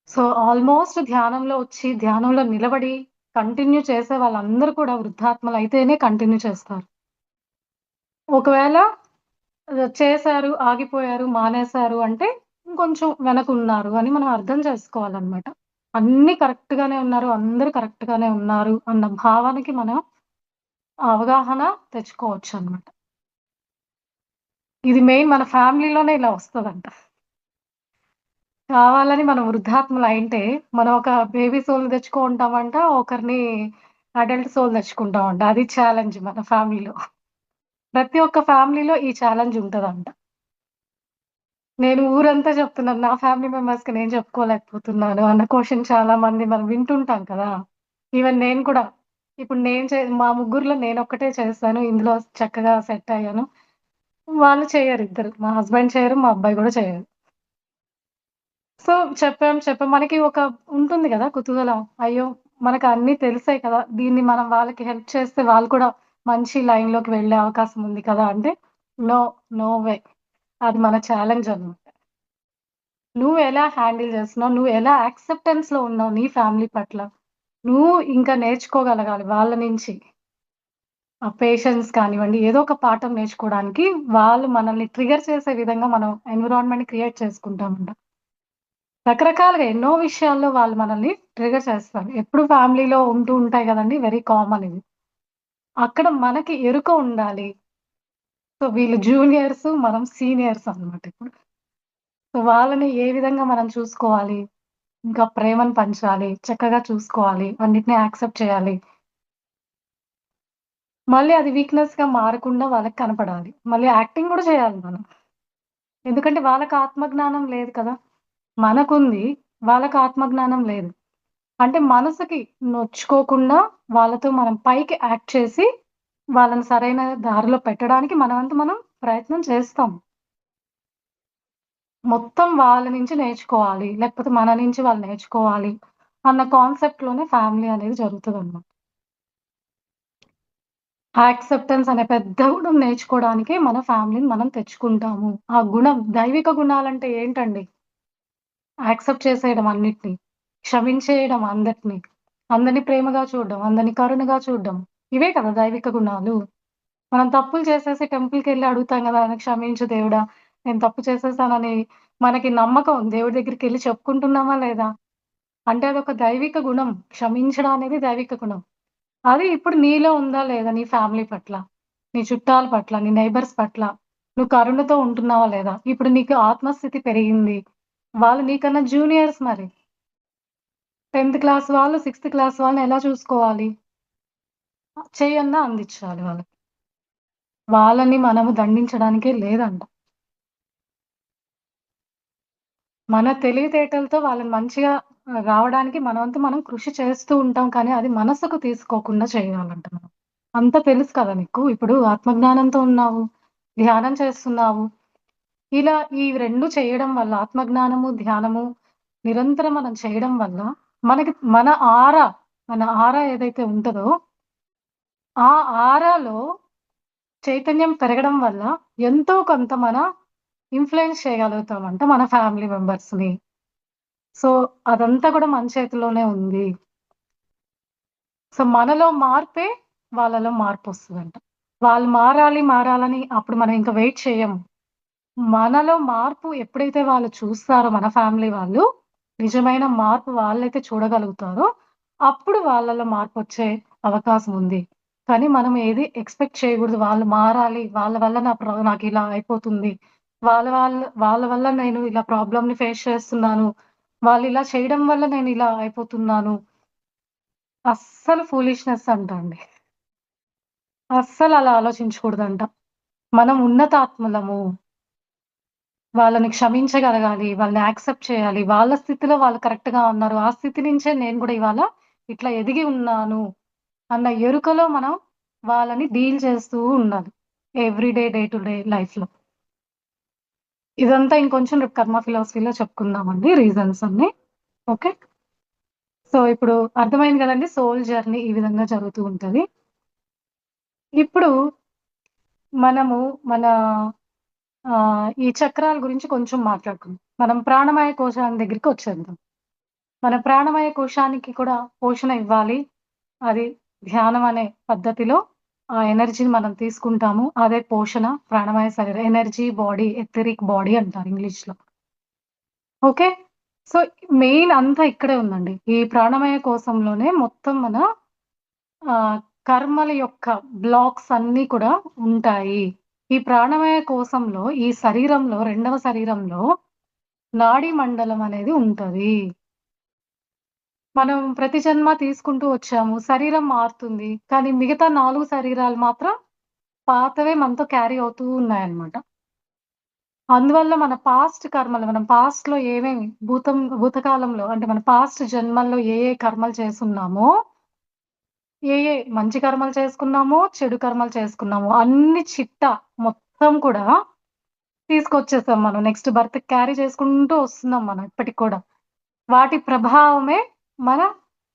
S1: సో, ఆల్‌మోస్ట్ ధ్యానంలో నిలబడి కంటిన్యూ చేసే వాళ్ళందరూ కూడా వృద్ధాత్మలైతేనే కంటిన్యూ చేస్తారు. ఒకవేళ చేశారు, ఆగిపోయారు, మానేశారు అంటే ఇంకొంచెం వెనకున్నారు అని మనం అర్థం చేసుకోవాలన్నమాట. అన్నీ కరెక్ట్‌గానే ఉన్నారు. అందరూ కరెక్ట్‌గానే ఉన్నారు అన్న భావానికి మనం అవగాహన తెచ్చుకోవచ్చనమాట. ఇది మెయిన్ మన ఫ్యామిలీలోనే ఇలా వస్తదంట. కావాలని మనం వృద్ధాత్మలయింటే, మనం ఒక బేబీ సోల్‌ని తెచ్చుకుంటామంట. ఒకరిని అడల్ట్ సోల్ తెచ్చుకుంటామంట. అది ఛాలెంజ్ మన ఫ్యామిలీలో. ప్రతి ఒక్క ఫ్యామిలీలో ఈ ఛాలెంజ్ ఉంటదంట. నేను ఊరంతా చెప్తున్నాను. నా ఫ్యామిలీ మెంబర్స్‌కి నేను చెప్పుకోలేకపోతున్నాను అన్న క్వెషన్ చాలా మంది మనం వింటుంటాం కదా! ఈవెన్ నేను కూడా. ఇప్పుడు నేను మా ముగ్గురిలో నేనొక్కటే చేశాను. ఇందులో చక్కగా సెట్ అయ్యాను. వాళ్ళు చెయ్యరు ఇద్దరు. మా హస్బెండ్ చేయరు. మా అబ్బాయి గూడా చేయరు. సో, చెప్పాం. మనకి ఒక ఉంటుంది గదా! కుతూహలం. అయ్యో! మనకన్నీ తెలిసాయి కదా! దీన్ని మనం వాళ్ళకి హెల్ప్ చేస్తే వాళ్ళు కూడా మంచి లైన్‌లోకి వెళ్ళే అవకాశం ఉంది కదా! అంటే నో, నో వే. అది మన ఛాలెంజ్ అన్నమాట. నువ్వెలా హ్యాండిల్ చేస్తున్నావు? నువ్వెలా యాక్సెప్టెన్స్‌లో ఉన్నావు నీ ఫ్యామిలీ పట్ల? నువ్వు ఇంకా నేర్చుకోగలగాలి వాళ్ళ నుంచి. ఆ పేషెన్స్ కానివ్వండి, ఏదో ఒక పాఠం నేర్చుకోవడానికి వాళ్ళు మనల్ని ట్రిగ్గర్ చేసే విధంగా మనం ఎన్విరాన్మెంట్‌ని క్రియేట్ చేసుకుంటామంట. రకరకాలుగా ఎన్నో విషయాల్లో వాళ్ళు మనల్ని ట్రిగ్గర్ చేస్తారు. ఎప్పుడు ఫ్యామిలీలో ఉంటూ ఉంటాయి గదండీ! వెరీ కామన్ ఇది. అక్కడ మనకి ఎరుక ఉండాలి. సో, వీళ్ళు జూనియర్స్, మనం సీనియర్స్ అన్నమాట ఇప్పుడు. సో, వాళ్ళని ఏ విధంగా మనం చూసుకోవాలి? ఇంకా ప్రేమను పంచాలి, చక్కగా చూసుకోవాలి, అన్నిటిని యాక్సెప్ట్ చేయాలి. మళ్ళీ అది వీక్‌నెస్‌గా మారకుండా వాళ్ళకి కనపడాలి. మళ్ళీ యాక్టింగ్ గూడా చేయాలి మనం. ఎందుకంటే వాళ్ళకి ఆత్మజ్ఞానం లేదు కదా! మనకుంది. వాళ్ళకి ఆత్మజ్ఞానం లేదు. అంటే మనసుకి నొచ్చుకోకుండా వాళ్ళతో మనం పైకి యాక్ట్ చేసి, వాళ్ళని సరైన దారిలో పెట్టడానికి మన వంతు మనం ప్రయత్నం చేస్తాం. మొత్తం వాళ్ళ నుంచి నేర్చుకోవాలి. లేకపోతే మన నుంచి వాళ్ళు నేర్చుకోవాలి అన్న కాన్సెప్ట్‌లోనే ఫ్యామిలీ అనేది జరుగుతదనమాట. ఆ యాక్సెప్టెన్స్ అనే పెద్ద గుణం నేర్చుకోవడానికే మన ఫ్యామిలీని మనం తెచ్చుకుంటాము. ఆ గుణం దైవిక గుణాలంటే ఏంటండి? యాక్సెప్ట్ చేసేయడం అన్నిటిని. క్షమించేయడం అందరిని. అందరిని ప్రేమగా చూడడం, అందరిని కరుణగా చూడడం. ఇవే కదా దైవిక గుణాలు. మనం తప్పులు చేసేసి టెంపుల్‌కెళ్ళి అడుగుతాం గదా! క్షమించు దేవుడా! నేను తప్పు చేసేసానని మనకి నమ్మకం దేవుడి దగ్గరికెళ్ళి చెప్పుకుంటున్నామా లేదా? అంటే అదొక దైవిక గుణం. క్షమించడం అనేది దైవిక గుణం. అది ఇప్పుడు నీలో ఉందా లేదా నీ ఫ్యామిలీ పట్ల? నీ చుట్టాల పట్ల, నీ నైబర్స్ పట్ల నువ్వు కరుణతో ఉంటున్నావా లేదా? ఇప్పుడు నీకు ఆత్మస్థితి పెరిగింది. వాళ్ళు నీకన్నా జూనియర్స్ మరి. 10థ్ క్లాస్ వాళ్ళు, సిక్స్త్ క్లాస్ వాళ్ళని ఎలా చూసుకోవాలి? చెయ్యన్నా అందించాలి వాళ్ళకి. వాళ్ళని మనము దండించడానికే లేదంట. మన తెలివితేటలతో వాళ్ళని మంచిగా రావడానికి మన వంతు మనం కృషి చేస్తూ ఉంటాం. కానీ అది మనసుకు తీసుకోకుండా చేయాలంట మనం. అంతా తెలుసు కదా నీకు. ఇప్పుడు ఆత్మజ్ఞానంతో ఉన్నావు. ధ్యానం చేస్తున్నావు. ఇలా ఈ 2 చేయడం వల్ల ఆత్మజ్ఞానము, ధ్యానము నిరంతరం మనం చేయడం వల్ల మనకి మన ఆరా ఏదైతే ఉంటదో, ఆ ఆరాలో చైతన్యం పెరగడం వల్ల ఎంతో కొంత మన ఇన్‌ఫ్లుయెన్స్ చేయగలుగుతామంట మన ఫ్యామిలీ మెంబర్స్‌ని. సో, అదంతా కూడా మన చేతిలోనే ఉంది. సో, మనలో మార్పే వాళ్ళలో మార్పొస్తదంట. వాళ్ళు మారాలి, మారాలని అప్పుడు మనం ఇంక వెయిట్ చేయము. మనలో మార్పు ఎప్పుడైతే వాళ్ళు చూస్తారో మన ఫ్యామిలీ వాళ్ళు, నిజమైన మార్పు వాళ్ళైతే చూడగలుగుతారో, అప్పుడు వాళ్ళలో మార్పొచ్చే అవకాశం ఉంది. కానీ మనం ఏది ఎక్స్‌పెక్ట్ చేయగూడదు. వాళ్ళు మారాలి, వాళ్ళ వల్ల నాకిలా అయిపోతుంది. వాళ్ళ వల్ల నేను ఇలా ప్రాబ్లమ్‌ని ఫేస్ చేస్తున్నాను. వాళ్ళిలా చేయడం వల్ల నేనిలా అయిపోతున్నాను. అస్సలు ఫూలిష్‌నెస్ అంట అండి. అస్సలలా ఆలోచించకూడదంట. మనం ఉన్నతాత్ములము. వాళ్ళని క్షమించగలగాలి. వాళ్ళని యాక్సెప్ట్ చేయాలి. వాళ్ళ స్థితిలో వాళ్ళు కరెక్ట్‌గా ఉన్నారు. ఆ స్థితి నుంచే నేను గూడా ఇవాళ ఇట్లా ఎదిగి ఉన్నాను అన్న ఎరుకలో మనం వాళ్ళని డీల్ చేస్తూ ఉండాలి. డే టు డే లైఫ్‌లో. ఇదంతా ఇంకొంచెం రేపు కర్మ ఫిలాసఫీలో చెప్పుకుందామండి రీజన్స్ అన్నీ. ఓకే. సో, ఇప్పుడు అర్థమైంది గదండీ! సోల్ జర్నీ ఈ విధంగా జరుగుతూ ఉంటది. ఇప్పుడు మనము మన ఈ చక్రాల గురించి కొంచెం మాట్లాడుకుందాం. మనం ప్రాణమయ కోశాల దగ్గరికొచ్చేద్దాం. మన ప్రాణమయ కోశానికి కూడా పోషణ ఇవ్వాలి. అది ధ్యానం అనే పద్ధతిలో ఆ ఎనర్జీని మనం తీసుకుంటాము. అదే పోషణ ప్రాణమయ శరీరం. ఎనర్జీ బాడీ, ఎథెరిక్ బాడీ అంటారు ఇంగ్లీష్‌లో. ఓకే. సో, మెయిన్ అంతా ఇక్కడే ఉందండి. ఈ ప్రాణమయ కోశంలోనే మొత్తం మన ఆహ్, కర్మల యొక్క బ్లాక్స్ అన్నీ కూడా ఉంటాయి. ఈ ప్రాణమయ కోశంలో ఈ శరీరంలో రెండవ శరీరంలో నాడీ మండలం అనేది ఉంటది. మనం ప్రతి జన్మ తీసుకుంటూ వచ్చాము. శరీరం మారుతుంది. కానీ మిగతా 4 శరీరాలు మాత్రం పాతవే మనతో క్యారీ అవుతూ ఉన్నాయన్నమాట. అందువల్ల మన పాస్ట్ కర్మలు మనం పాస్ట్‌లో ఏమేమి భూతకాలంలో అంటే మన పాస్ట్ జన్మల్లో ఏ ఏ కర్మలు చేసున్నామో, మంచి కర్మలు చేసుకున్నామో, చెడు కర్మలు చేసుకున్నామో అన్ని చిట్టా మొత్తం కూడా తీసుకొచ్చేసాం మనం. నెక్స్ట్ బర్త్‌కి క్యారీ చేసుకుంటూ వస్తున్నాం మనం ఇప్పటికి కూడా. వాటి ప్రభావమే మన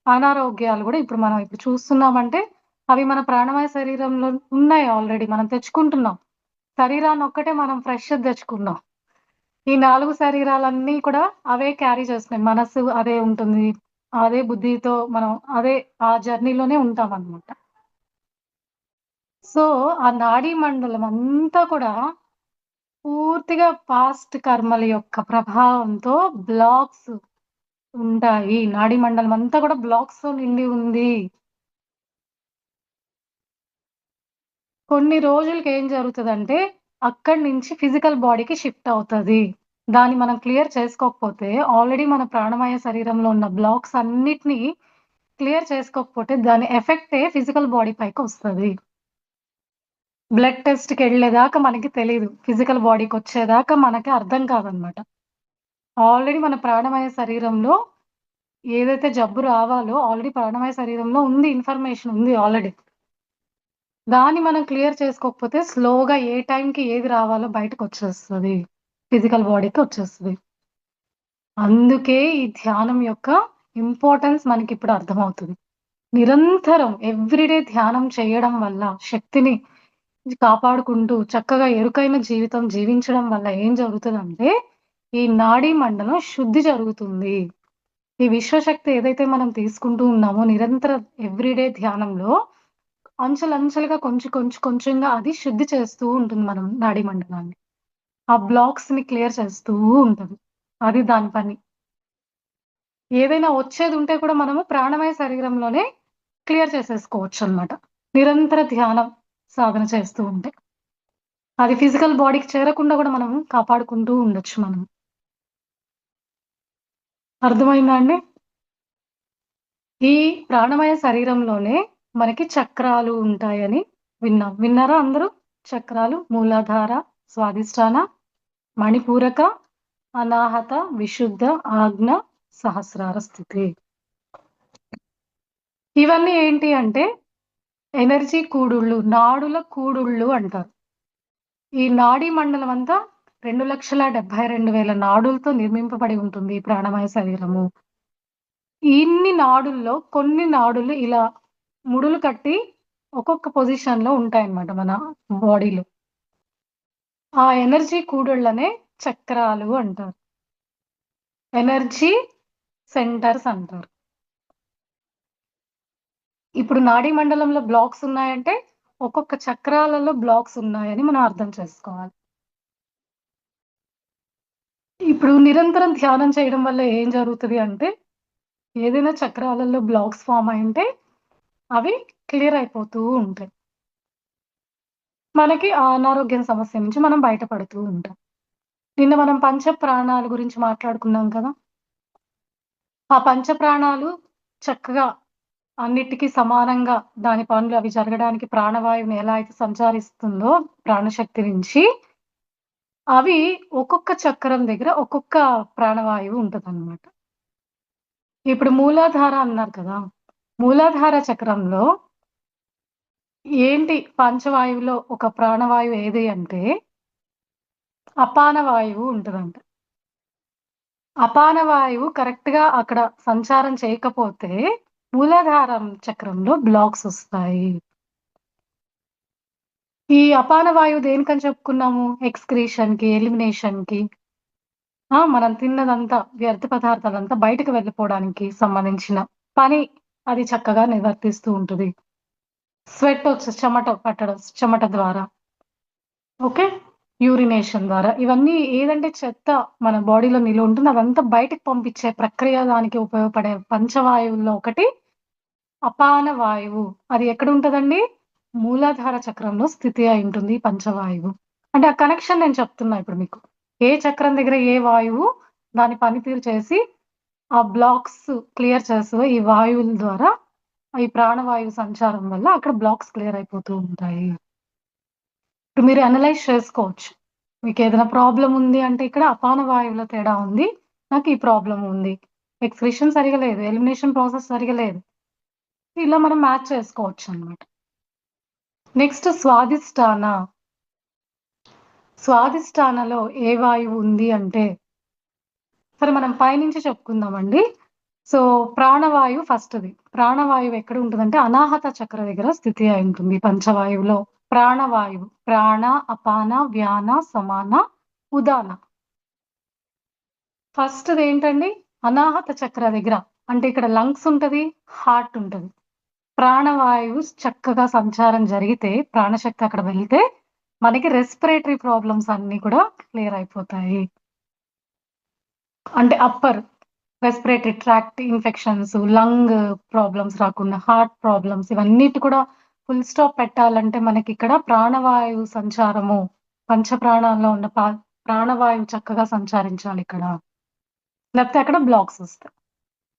S1: అనారోగ్యాలు గూడా ఇప్పుడు చూస్తున్నామంటే, అవి మన ప్రాణమయ శరీరంలో ఉన్నాయి ఆల్రెడీ. మనం తెచ్చుకుంటున్నాం. శరీరాన్నొక్కటే మనం ఫ్రెష్‌ది తెచ్చుకున్నాం. ఈ 4 శరీరాలన్నీ కూడా అవే క్యారీ చేస్తున్నాయి. మనసు అదే ఉంటుంది. అదే బుద్ధితో మనం అదే ఆ జర్నీలోనే ఉంటామనమాట. సో, ఆ నాడీ మండలం అంతా కూడా పూర్తిగా పాస్ట్ కర్మల యొక్క ప్రభావంతో బ్లాక్స్ ఉంటాయి. నాడీ మండలం అంతా కూడా బ్లాక్స్‌తో నిండి ఉంది. కొన్ని రోజులకి ఏం జరుగుతదంటే, అక్కడి నుంచి ఫిజికల్ బాడీకి షిఫ్ట్ అవుతది. దాన్ని మనం క్లియర్ చేసుకోకపోతే, ఆల్రెడీ మన ప్రాణమయ శరీరంలో ఉన్న బ్లాక్స్ అన్నిటిని క్లియర్ చేసుకోకపోతే, దాని ఎఫెక్టే ఫిజికల్ బాడీ పైకొస్తది. బ్లడ్ టెస్ట్‌కెళ్ళేదాకా మనకి తెలీదు. ఫిజికల్ బాడీకొచ్చేదాకా మనకి అర్థం కాదనమాట. ఆల్రెడీ మన ప్రాణమయ శరీరంలో ఏదైతే జబ్బు రావాలో, ఆల్రెడీ ప్రాణమయ శరీరంలో ఉంది. ఇన్ఫర్మేషన్ ఉంది ఆల్రెడీ. దాన్ని మనం క్లియర్ చేసుకోకపోతే స్లోగా ఏ టైంకి ఏది రావాలో బయటకొచ్చేస్తది. ఫిజికల్ బాడీకి వచ్చేస్తది. అందుకే ఈ ధ్యానం యొక్క ఇంపార్టెన్స్ మనకిప్పుడు అర్థమవుతది. నిరంతరం ఎవ్రీడే ధ్యానం చేయడం వల్ల శక్తిని కాపాడుకుంటూ చక్కగా ఎరుకైన జీవితం జీవించడం వల్ల ఏం జరుగుతదంటే, ఈ నాడీ మండలం శుద్ధి జరుగుతుంది. ఈ విశ్వశక్తి ఏదైతే మనం తీసుకుంటూ ఉన్నామో నిరంతర ఎవ్రీడే ధ్యానంలో అంచెలంచెలుగా కొంచెంగా అది శుద్ధి చేస్తూ ఉంటుంది మనం నాడీ మండలాన్ని. ఆ బ్లాక్స్‌ని క్లియర్ చేస్తూ ఉంటది. అది దాని పని. ఏదైనా వచ్చేదుంటే కూడా మనము ప్రాణమయ శరీరంలోనే క్లియర్ చేసేసుకోవచ్చనమాట. నిరంతర ధ్యానం సాధన చేస్తూ ఉంటే. అది ఫిజికల్ బాడీకి చేరకుండా గూడా మనం కాపాడుకుంటూ ఉండొచ్చు మనం. అర్థమైందా అండి? ఈ ప్రాణమయ శరీరంలోనే మనకి చక్రాలు ఉంటాయని విన్నాం. విన్నారా అందరూ? చక్రాలు మూలాధార, స్వాదిష్టాన, మణిపూరక, అనాహత, విశుద్ధ, ఆజ్ఞ, సహస్రార స్థితి. ఇవన్నీ ఏంటి అంటే ఎనర్జీ కూడుళ్ళు, నాడుల కూడుళ్ళు అంటారు. ఈ నాడీ మండలం అంతా 2,72,000 నాడులతో నిర్మింపబడి ఉంటుంది ఈ ప్రాణమయ శరీరము. ఇన్ని నాడుల్లో కొన్ని నాడులు ఇలా ముడులు కట్టి ఒక్కొక్క పొజిషన్‌లో ఉంటాయన్నమాట మన బాడీలో. ఆ ఎనర్జీ కూడళ్ళనే చక్రాలు అంటారు. ఎనర్జీ సెంటర్స్ అంటారు. ఇప్పుడు నాడీ మండలంలో బ్లాక్స్ ఉన్నాయంటే, ఒక్కొక్క చక్రాలలో బ్లాక్స్ ఉన్నాయని మనం అర్థం చేసుకోవాలి. ఇప్పుడు నిరంతరం ధ్యానం చేయడం వల్ల ఏం జరుగుతది అంటే, ఏదైనా చక్రాలలో బ్లాక్స్ ఫార్మ్ అయ్యుంటే, అవి క్లియర్ అయిపోతూ ఉంటాయి. మనకి ఆ అనారోగ్యం సమస్య నుంచి మనం బయటపడుతూ ఉంటాం. నిన్న మనం పంచ ప్రాణాల గురించి మాట్లాడుకున్నాం కదా! ఆ పంచ ప్రాణాలు చక్కగా అన్నిటికి సమానంగా దాని పనులు అవి జరగడానికి ప్రాణవాయువుని ఎలా అయితే సంచారిస్తుందో ప్రాణశక్తి నుంచి, అవి ఒక్కొక్క చక్రం దగ్గర ఒక్కొక్క ప్రాణవాయువు ఉంటదనమాట. ఇప్పుడు మూలాధార అన్నారు కదా! మూలాధార చక్రంలో ఏంటి పంచవాయువులో ఒక ప్రాణవాయువు ఏది అంటే, అపాన వాయువు ఉంటదంట. అపాన వాయువు కరెక్ట్‌గా అక్కడ సంచారం చేయకపోతే, మూలాధారం చక్రంలో బ్లాక్స్ ఒస్తాయి. ఈ అపాన వాయువు దేనికని చెప్పుకున్నాము? ఎక్స్‌క్రీషన్‌కి, ఎలిమినేషన్‌కి. మనం తిన్నదంతా వ్యర్థ పదార్థాలంతా బయటకు వెళ్ళిపోవడానికి సంబంధించిన పని అది చక్కగా నిర్వర్తిస్తూ ఉంటది. చెమట పట్టడం, చెమట ద్వారా. ఓకే. యూరినేషన్ ద్వారా. ఇవన్నీ ఏదంటే చెత్త మన బాడీలో నిలువ ఉంటుంది. అదంతా బయటకి పంపించే ప్రక్రియ దానికి ఉపయోగపడే పంచవాయువుల్లో ఒకటి అపాన వాయువు. అది ఎక్కడుంటదండి? మూలాధార చక్రంలో స్థితి అయుంటుంది ఈ పంచవాయువు. అంటే ఆ కనెక్షన్ నేను చెప్తున్నా ఇప్పుడు మీకు. ఏ చక్రం దగ్గర ఏ వాయువు దాని పనితీరు చేసి ఆ బ్లాక్స్ క్లియర్ చేస్తదో ఈ వాయువుల ద్వారా ఈ ప్రాణవాయువు సంచారం వల్ల అక్కడ బ్లాక్స్ క్లియర్ అయిపోతూ ఉంటాయి. ఇప్పుడు మీరు అనలైజ్ చేసుకోవచ్చు. మీకేదైనా ప్రాబ్లమ్ ఉంది అంటే ఇక్కడ అపాన వాయువులో తేడా ఉంది. నాకు ఈ ప్రాబ్లమ్ ఉంది. ఎక్స్‌క్రిషన్ సరిగ్గా లేదు. ఎలిమినేషన్ ప్రాసెస్ సరిగ్గా లేదు. ఇలా మనం మ్యాచ్ చేసుకోవచ్చనమాట. నెక్స్ట్ స్వాదిష్టాన. స్వాదిష్టానలో ఏ వాయువు ఉంది అంటే, సరే మనం పైనుంచి చెప్పుకుందామండి. సో, ప్రాణవాయువు ఫస్ట్‌ది. ప్రాణవాయువు ఎక్కడ ఉంటదంటే, అనాహత చక్ర దగ్గర స్థితి అయి ఉంటుంది పంచవాయువులో. ప్రాణవాయువు. ప్రాణ, అపాన, వ్యాన, సమాన, ఉదాన. ఫస్ట్‌దేంటండి? అనాహత చక్ర దగ్గర. అంటే ఇక్కడ లంగ్స్ ఉంటది, హార్ట్ ఉంటది. ప్రాణవాయువు చక్కగా సంచారం జరిగితే, ప్రాణశక్తి అక్కడ వెళ్తే, మనకి రెస్పిరేటరీ ప్రాబ్లమ్స్ అన్నీ కూడా క్లియర్ అయిపోతాయి. అంటే upper respiratory tract infections, lung problems రాకుండా, హార్ట్ ప్రాబ్లమ్స్ ఇవన్నిటి కూడా ఫుల్ స్టాప్ పెట్టాలంటే మనకిక్కడ ప్రాణవాయువు సంచారము, పంచ ప్రాణాల్లో ఉన్న ప్రాణవాయువు చక్కగా సంచారించాలిక్కడ. లేకపోతే అక్కడ బ్లాక్స్ ఒస్తాయి.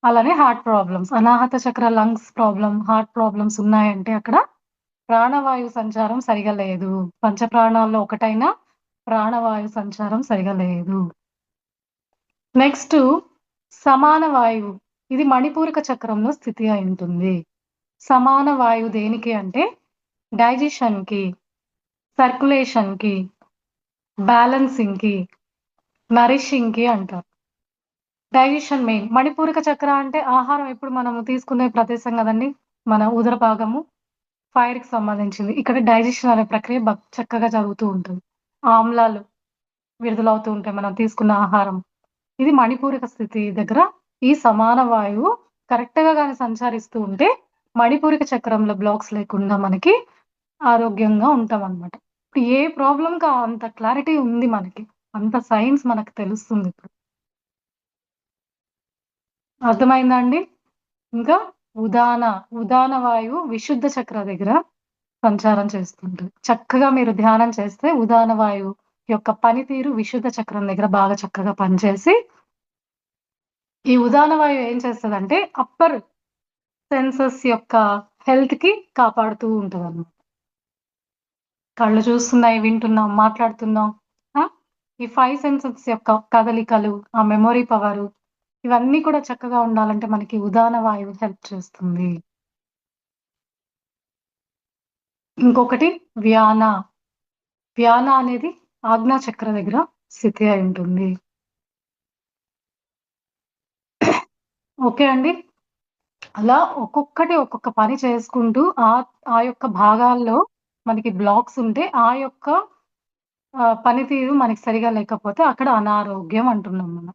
S1: అలానే హార్ట్ ప్రాబ్లమ్స్, అనాహత చక్ర లంగ్స్ ప్రాబ్లమ్, హార్ట్ ప్రాబ్లమ్స్ ఉన్నాయంటే అక్కడ ప్రాణవాయు సంచారం సరిగా లేదు. పంచ ప్రాణాల్లో ఒకటైన ప్రాణవాయు సంచారం సరిగా లేదు. నెక్స్టు సమాన వాయువు. ఇది మణిపూరక చక్రంలో స్థితి అయుంటుంది. సమాన వాయువు దేనికి అంటే డైజెషన్‌కి, సర్క్యులేషన్‌కి, బ్యాలెన్సింగ్‌కి, నరిషింగ్‌కి అంటారు. Digestion main. మణిపూరక చక్ర అంటే ఆహారం ఎప్పుడు మనము తీసుకునే ప్రదేశం గదండీ! మన ఉదర భాగము. ఫైర్‌కి సంబంధించింది. ఇక్కడ డైజెషన్ అనే ప్రక్రియ చక్కగా జరుగుతూ ఉంటుంది. ఆమ్లాలు విడుదలవుతూ ఉంటాయి మనం తీసుకున్న ఆహారం. ఇది మణిపూరక స్థితి దగ్గర ఈ సమాన వాయువు కరెక్ట్‌గా గాని సంచరిస్తూ ఉంటే, మణిపూరక చక్రంలో బ్లాక్స్ లేకుండా మనకి ఆరోగ్యంగా ఉంటామనమాట. ఇప్పుడు ఏ ప్రాబ్లమ్‌కి అంత క్లారిటీ ఉంది మనకి. అంత సైన్స్ మనకు తెలుస్తుందిప్పుడు. అర్థమైందా అండి? ఇంకా ఉదాన, ఉదాన వాయువు విశుద్ధ చక్ర దగ్గర సంచారం చేస్తుంటది. చక్కగా మీరు ధ్యానం చేస్తే ఉదాన వాయువు యొక్క పనితీరు విశుద్ధ చక్రం దగ్గర బాగా చక్కగా పనిచేసి, ఈ ఉదాన వాయువు ఏం చేస్తదంటే అప్పర్ సెన్సెస్ యొక్క హెల్త్‌కి కాపాడుతూ ఉంటదనమాట. కళ్ళు చూస్తున్నాయి, వింటున్నాం, మాట్లాడుతున్నాం. ఆ! ఈ 5 సెన్సెస్ యొక్క కదలికలు, ఆ మెమరీ పవరు ఇవన్నీ కూడా చక్కగా ఉండాలంటే మనకి ఉదాన వాయువు హెల్ప్ చేస్తుంది. ఇంకొకటి వ్యాన. వ్యాన అనేది ఆజ్ఞా చక్ర దగ్గర స్థితి అయి ఉంటుంది. ఓకే అండి. అలా ఒక్కొక్కటి ఒక్కొక్క పని చేసుకుంటూ ఆ యొక్క భాగాల్లో మనకి బ్లాక్స్ ఉంటే, ఆ యొక్క పనితీరు మనకి సరిగా లేకపోతే అక్కడ అనారోగ్యం అంటున్నాం మనం.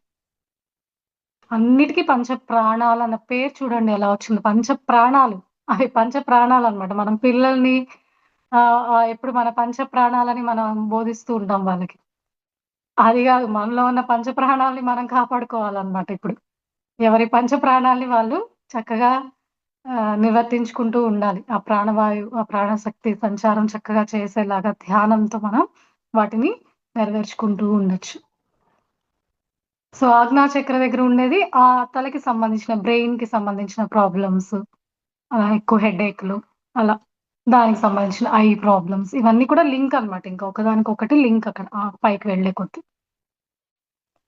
S1: అన్నిటికి పంచప్రాణాలన్న పేరు చూడండి ఎలా వచ్చిందో. పంచప్రాణాలు. అవి పంచప్రాణాలనమాట. మనం పిల్లల్ని ఎప్పుడు మన పంచప్రాణాలని మనం బోధిస్తూ ఉంటాం వాళ్ళకి. అది గాదు. మనలో ఉన్న పంచప్రాణాలని మనం కాపాడుకోవాలనమాట ఇప్పుడు. ఎవరి పంచప్రాణాల్ని వాళ్ళు చక్కగా నిర్వర్తించుకుంటూ ఉండాలి. ఆ ప్రాణవాయువు, ఆ ప్రాణశక్తి సంచారం చక్కగా చేసేలాగా ధ్యానంతో మనం వాటిని నెరవేర్చుకుంటూ ఉండొచ్చు. సో, ఆజ్ఞా చక్ర దగ్గర ఉండేది తలకి సంబంధించిన బ్రెయిన్‌కి సంబంధించిన ప్రాబ్లమ్స్, ఎక్కువ హెడేక్‌లు అలా. దానికి సంబంధించిన ఐ ప్రాబ్లమ్స్ ఇవన్నీ కూడా లింక్ అన్నమాట. ఇంకా ఒకదానికొకటి లింక్ అక్కడ పైకి వెళ్ళే కొద్దీ.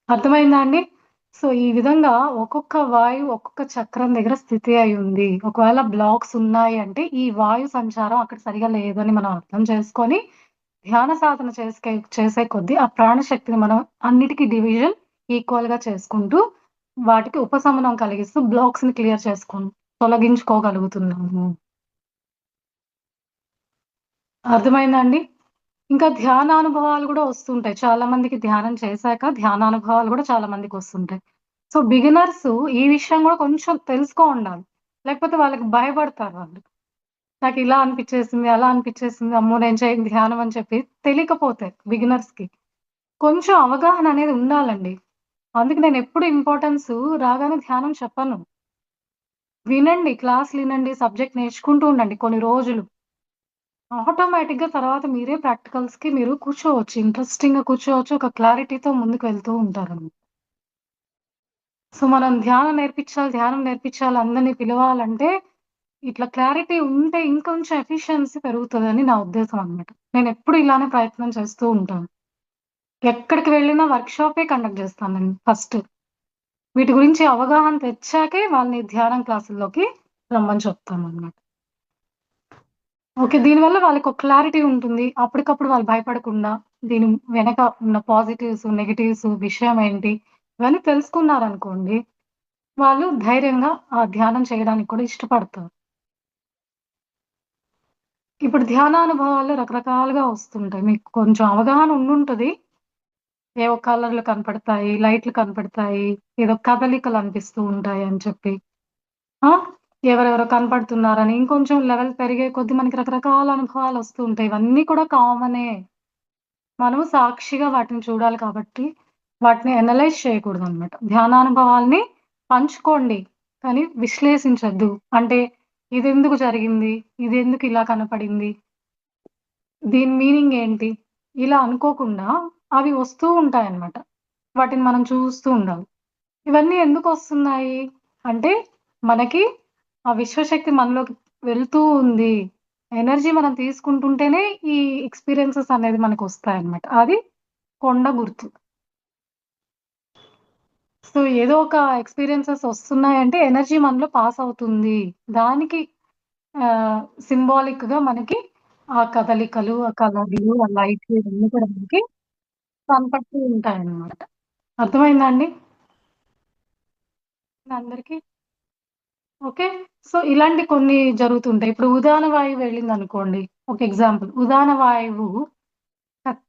S1: అర్థమైందా అండి? సో, ఈ విధంగా ఒక్కొక్క వాయువు ఒక్కొక్క చక్రం దగ్గర స్థితి అయ్యుంది. ఒకవేళ బ్లాక్స్ ఉన్నాయి అంటే, ఈ వాయు సంచారం అక్కడ సరిగ్గా లేదని మనం అర్థం చేసుకొని, ధ్యాన సాధన చేసే కొద్దీ ఆ ప్రాణశక్తిని మనం అన్నిటికి డివిజన్ ఈక్వల్‌గా చేసుకుంటూ, వాటికి ఉపశమనం కలిగిస్తూ బ్లాక్స్‌ని క్లియర్ తొలగించుకోగలుగుతున్నాము. అర్థమైందా అండి? ఇంకా ధ్యానానుభవాలు గూడా వస్తుంటాయి. చాలా మందికి ధ్యానం చేశాక ధ్యానానుభవాలు గూడా చాలా మందికొస్తుంటాయి. సో, బిగినర్స్ ఈ విషయం గూడా కొంచెం తెలుసుకో ఉండాలి. లేకపోతే వాళ్ళకి భయపడతారు వాళ్ళు. నాకిలా అనిపిచ్చేసింది, అలా అనిపిచ్చేసింది, అమ్మో! నేను చేయను ధ్యానం అని చెప్పి తెలియకపోతే బిగినర్స్‌కి. కొంచెం అవగాహన అనేది ఉండాలండి. అందుకే నేనెప్పుడు ఇంపార్టెన్సు రాగానే ధ్యానం చెప్పను. వినండి, క్లాస్‌లినండి, సబ్జెక్ట్ నేర్చుకుంటూ ఉండండి కొన్ని రోజులు. ఆటోమేటిక్‌గా తర్వాత మీరే ప్రాక్టికల్స్‌కి మీరు కూర్చోవచ్చు. ఇంట్రెస్టింగ్‌గా కూర్చోవచ్చు. ఒక క్లారిటీతో ముందుకు వెళ్తూ ఉంటారనమాట. సో, మనం ధ్యానం నేర్పించాలి, అందరిని పిలవాలంటే, ఇట్లా క్లారిటీ ఉంటే ఇంకొంచెం ఎఫిషియన్సీ పెరుగుతదని నా ఉద్దేశం అనమాట. నేనెప్పుడు ఇలానే ప్రయత్నం చేస్తూ ఉంటాను. ఎక్కడికి వెళ్ళినా వర్క్‌షాపే కండక్ట్ చేస్తాను నేను ఫస్ట్. వీటి గురించి అవగాహన తెచ్చాకే వాళ్ళని ధ్యానం క్లాసుల్లోకి రమ్మని చెప్తాననమాట. ఓకే. దీనివల్ల వాళ్ళకొక క్లారిటీ ఉంటుంది. అప్పటికప్పుడు వాళ్ళు భయపడకుండా, దీని వెనక ఉన్న పాజిటివ్స్, నెగెటివ్స్ విషయం ఏంటి, ఇవన్నీ తెలుసుకున్నారనుకోండి, వాళ్ళు ధైర్యంగా ఆ ధ్యానం చేయడానికి కూడా ఇష్టపడతారు. ఇప్పుడు ధ్యానానుభవాల్లో రకరకాలుగా వస్తుంటాయి. మీకు కొంచెం అవగాహన ఉండుంటది. ఏవో కలర్‌లు కనపడతాయి, లైట్‌లు కనపడతాయి, ఏదో కదలికలు అనిపిస్తూ ఉంటాయి అని చెప్పి. ఆ! ఎవరెవరో కనపడుతున్నారని. ఇంకొంచెం లెవెల్ పెరిగే కొద్దీ మనకి రకరకాల అనుభవాలొస్తూ ఉంటాయి. ఇవన్నీ కూడా కామనే. మనము సాక్షిగా వాటిని చూడాలి కాబట్టి, వాటిని అనలైజ్ చేయకూడదనమాట. ధ్యానానుభవాల్ని పంచుకోండి. కానీ విశ్లేషించొద్దు. అంటే ఇదెందుకు జరిగింది? ఇదెందుకు ఇలా కనపడింది? దీని మీనింగ్ ఏంటి? ఇలా అనుకోకుండా అవి వస్తూ ఉంటాయన్నమాట. వాటిని మనం చూస్తూ ఉండాలి. ఇవన్నీ ఎందుకొస్తున్నాయి అంటే, మనకి ఆ విశ్వశక్తి మనలోకి వెళ్తూ ఉంది. ఎనర్జీ మనం తీసుకుంటుంటేనే ఈ ఎక్స్‌పీరియన్సెస్ అనేది మనకొస్తాయన్నమాట. అది కొండ గుర్తు. సో, ఏదో ఒక ఎక్స్‌పీరియన్సెస్ ఒస్తున్నాయంటే ఎనర్జీ మనలో పాస్ అవుతుంది. దానికి సింబాలిక్‌గా మనకి ఆ కదలికలు, ఆ కలర్లు, ఆ లైట్లు ఇవన్నీ కూడా మనకి కనపడుతూ ఉంటాయన్నమాట. అర్థమైందా అండి? అందరికి? ఓకే. సో, ఇలాంటి కొన్ని జరుగుతుంటాయి. ఇప్పుడు ఉదాన వాయువు వెళ్ళిందనుకోండి. ఒక ఎగ్జాంపుల్. ఉదాన వాయువు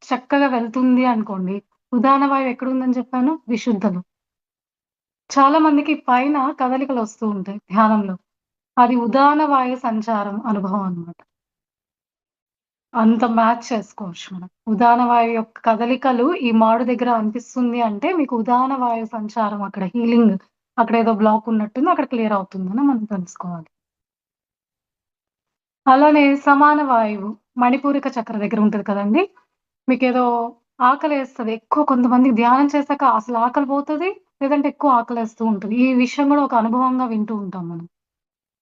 S1: చక్కగా వెళ్తుంది అనుకోండి. ఉదాన వాయువు ఎక్కడుందని చెప్పాను? విశుద్ధలో. చాలా మందికి పైన కదలికలొస్తూ ఉంటాయి ధ్యానంలో. అది ఉదాన వాయు సంచారం అనుభవం అన్నమాట. అంత మ్యాచ్ చేసుకోవచ్చు మనం. ఉదాన వాయువు యొక్క కదలికలు ఈ మాడు దగ్గర అనిపిస్తుంది అంటే, మీకు ఉదాన వాయు సంచారం అక్కడ హీలింగ్ అక్కడేదో బ్లాక్ ఉన్నట్టుంది. అక్కడ క్లియర్ అవుతుందని మనం తెలుసుకోవాలి. అలానే సమాన వాయువు మణిపూరక చక్ర దగ్గర ఉంటది కదండీ! మీకేదో ఆకలేస్తది. ఎక్కువ కొంతమందికి ధ్యానం చేశాక అసలు ఆకలి పోతది. లేదంటే ఎక్కువ ఆకలేస్తూ ఉంటది. ఈ విషయం గూడా ఒక అనుభవంగా వింటూ ఉంటాం మనం.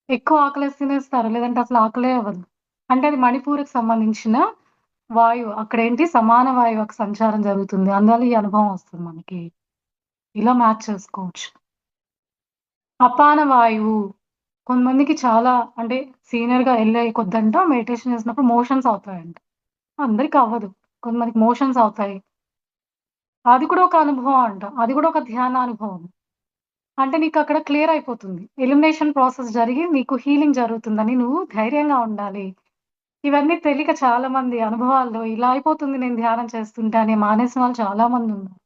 S1: ఎక్కువ ఆకలేసి తినేస్తారు. లేదంటే అసలు ఆకలే అవ్వదు. అంటే అది మణిపూర్‌కి సంబంధించిన వాయువు. అక్కడేంటి సమాన వాయువుకి సంచారం జరుగుతుంది. అందువల్ల ఈ అనుభవం వస్తుంది మనకి. ఇలా మ్యాచ్ చేసుకోవచ్చు. అపాన వాయువు కొంతమందికి చాలా అంటే సీనియర్‌గా ఎళ్ళే కొద్దంట మెడిటేషన్ చేసినప్పుడు మోషన్స్ అవుతాయంట. అందరికి అవ్వదు. కొంతమందికి మోషన్స్ అవుతాయి. అది కూడా ఒక అనుభవం అంట. అది కూడా ఒక ధ్యానానుభవం. అంటే నీకక్కడ క్లియర్ అయిపోతుంది. ఎలిమినేషన్ ప్రాసెస్ జరిగి నీకు హీలింగ్ జరుగుతుందని నువ్వు ధైర్యంగా ఉండాలి. ఇవన్నీ తెలియక చాలామంది అనుభవాల్లో ఇలా అయిపోతుంది నేను ధ్యానం చేస్తుంటే అని మానేసిన వాళ్ళు చాలా మందున్నారు.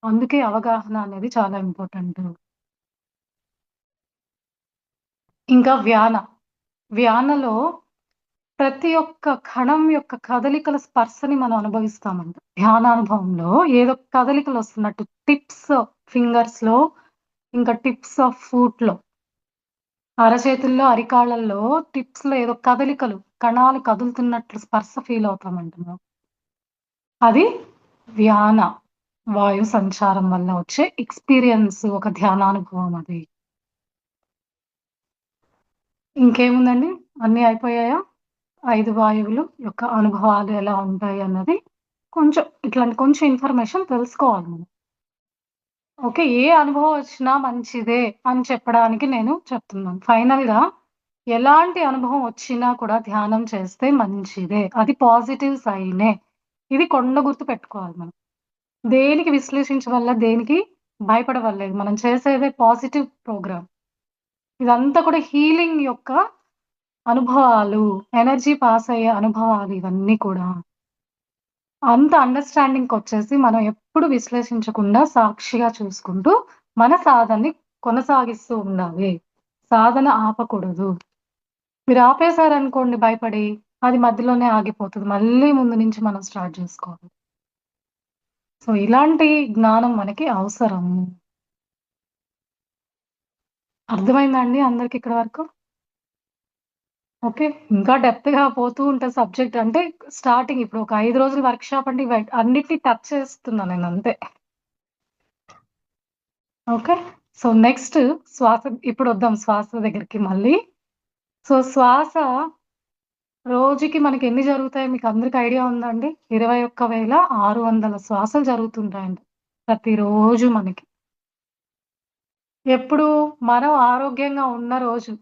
S1: అందుకే అవగాహన అనేది చాలా ఇంపార్టెంటు. ఇంకా వ్యానలో ప్రతి ఒక్క కణం యొక్క కదలికల స్పర్శని మనం అనుభవిస్తామంట. ధ్యానానుభవంలో ఏదో కదలికలొస్తున్నట్టు టిప్స్ ఫింగర్స్‌లో, ఇంకా టిప్స్ ఆఫ్ ఫూట్‌లో, అరచేతుల్లో, అరికాళ్ళల్లో టిప్స్‌లో ఏదో కదలికలు, కణాలు కదులుతున్నట్లు స్పర్శ ఫీల్ అవుతామంట మనం. అది వ్యాన వాయు సంచారం వల్ల వచ్చే ఎక్స్‌పీరియన్స్ ఒక ధ్యానానుభవం అది. ఇంకేముందండి? అన్నీ అయిపోయాయా? 5 వాయువులు యొక్క అనుభవాలు ఎలా ఉంటాయి అన్నది కొంచెం ఇట్లాంటి కొంచెం ఇన్ఫర్మేషన్ తెలుసుకోవాలి మనం. ఓకే. ఏ అనుభవం వచ్చినా మంచిదే అని చెప్పడానికి నేను చెప్తున్నాను. ఫైనల్‌గా ఎలాంటి అనుభవం వచ్చినా కూడా ధ్యానం చేస్తే మంచిదే. అది పాజిటివ్ సైనే. ఇది కొండ గుర్తు పెట్టుకోవాలి మనం. దేనికి విశ్లేషించవల్ల, దేనికి భయపడవల్లేదు. మనం చేసేదే పాజిటివ్ ప్రోగ్రామ్. ఇదంతా కూడా హీలింగ్ యొక్క అనుభవాలు, ఎనర్జీ పాస్ అయ్యే అనుభవాలు ఇవన్నీ కూడా. అంత అండర్‌స్టాండింగ్‌కొచ్చేసి మనం ఎప్పుడు విశ్లేషించకుండా సాక్షిగా చూసుకుంటూ మన సాధనని కొనసాగిస్తూ ఉండాలి. సాధన ఆపకూడదు. మీరు ఆపేసారనుకోండి భయపడి, అది మధ్యలోనే ఆగిపోతది. మళ్ళీ ముందు నుంచి మనం స్టార్ట్ జేసుకోవాలి. సో, ఇలాంటి జ్ఞానం మనకి అవసరం. అర్థమైందా అండి అందరికి ఇక్కడి వరకు? ఓకే. ఇంకా డెప్త్‌గా పోతూ ఉంటది సబ్జెక్ట్. అంటే స్టార్టింగ్ ఇప్పుడు ఒక 5 రోజులు వర్క్‌షాప్ అంటే అన్నిటిని టచ్ చేస్తున్నా నేనంతే. ఓకే. సో, నెక్స్ట్ శ్వాస ఇప్పుడొద్దాం శ్వాస దగ్గరికి మళ్ళీ. సో, శ్వాస రోజుకి మనకెన్ని జరుగుతాయో మీకందరికి ఐడియా ఉందా అండి? 21,600 శ్వాసలు జరుగుతుంటాయండి. ప్రతిరోజు మనకి. ఎప్పుడు మనం ఆరోగ్యంగా ఉన్న రోజు.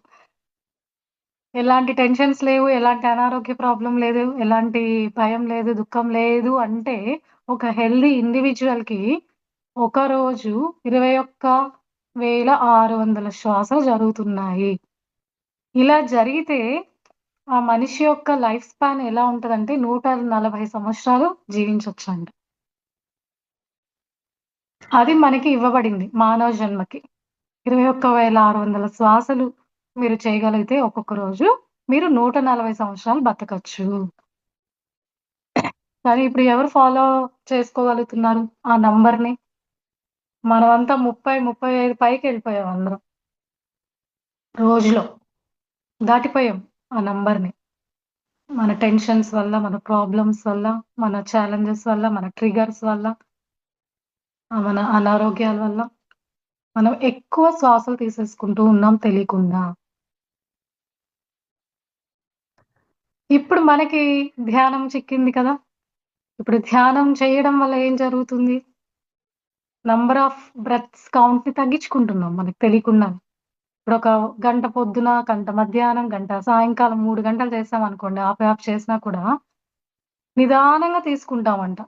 S1: ఎలాంటి టెన్షన్స్ లేవు, ఎలాంటి అనారోగ్య ప్రాబ్లమ్ లేదు, ఎలాంటి భయం లేదు, దుఃఖం లేదు అంటే ఒక హెల్తీ ఇండివిడ్యుయల్‌కి ఒక రోజు 21,600 శ్వాసలు జరుగుతున్నాయి. ఇలా జరిగితే ఆ మనిషి యొక్క లైఫ్ స్పాన్ ఎలా ఉంటదంటే 140 సంవత్సరాలు జీవించొచ్చంట. అది మనకి ఇవ్వబడింది మానవ జన్మకి. 21,600 శ్వాసలు మీరు చేయగలిగితే ఒక్కొక్క రోజు మీరు 140 సంవత్సరాలు బతకచ్చు. కానీ ఇప్పుడు ఎవరు ఫాలో చేసుకోగలుగుతున్నారు ఆ నంబర్‌ని? మనమంతా 30, 35 పైకెళ్ళిపోయాం అందరం. రోజులో దాటిపోయాం ఆ నంబర్‌ని. మన టెన్షన్స్ వల్ల, మన ప్రాబ్లమ్స్ వల్ల, మన ఛాలెంజెస్ వల్ల, మన ట్రిగ్గర్స్ వల్ల, మన అనారోగ్యాల వల్ల మనం ఎక్కువ శ్వాసలు తీసేసుకుంటూ ఉన్నాం తెలియకుండా. ఇప్పుడు మనకి ధ్యానం చిక్కింది కదా! ఇప్పుడు ధ్యానం చేయడం వల్ల ఏం జరుగుతుంది? నంబర్ ఆఫ్ బ్రెత్స్ కౌంట్‌ని తగ్గించుకుంటున్నాం మనకు తెలియకుండానే. ఇప్పుడొక గంట పొద్దున, గంట మధ్యాహ్నం, గంట సాయంకాలం 3 గంటలు చేశామనుకోండి ఆపి చేసినా కూడా నిదానంగా తీసుకుంటామంట.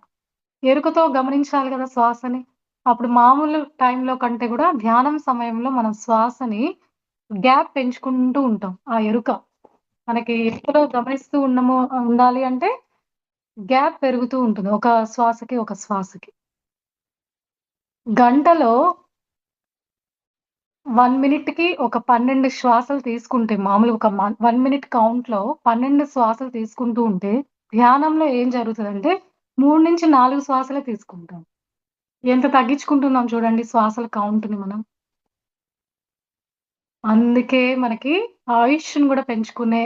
S1: ఎరుకతో గమనించాలి గదా శ్వాసని. అప్పుడు మామూలు టైంలో కంటే గూడా ధ్యానం సమయంలో మనం శ్వాసని గ్యాప్ పెంచుకుంటూ ఉంటాం. ఆ ఎరుక. మనకి ఎప్పుడో గమనిస్తూ ఉండాలి అంటే గ్యాప్ పెరుగుతూ ఉంటుంది. ఒక శ్వాసకి, ఒక శ్వాసకి. గంటలో 1 మినిట్‌కి ఒక 12 శ్వాసలు తీసుకుంటే మామూలుగా 1 మినిట్ కౌంట్‌లో 12 శ్వాసలు తీసుకుంటూ ఉంటే, ధ్యానంలో ఏం జరుగుతదంటే 3-4 శ్వాసలే తీసుకుంటాం. ఎంత తగ్గించుకుంటున్నాం చూడండి శ్వాసల కౌంట్‌ని మనం. అందుకే మనకి ఆయుష్‌ని గూడా పెంచుకునే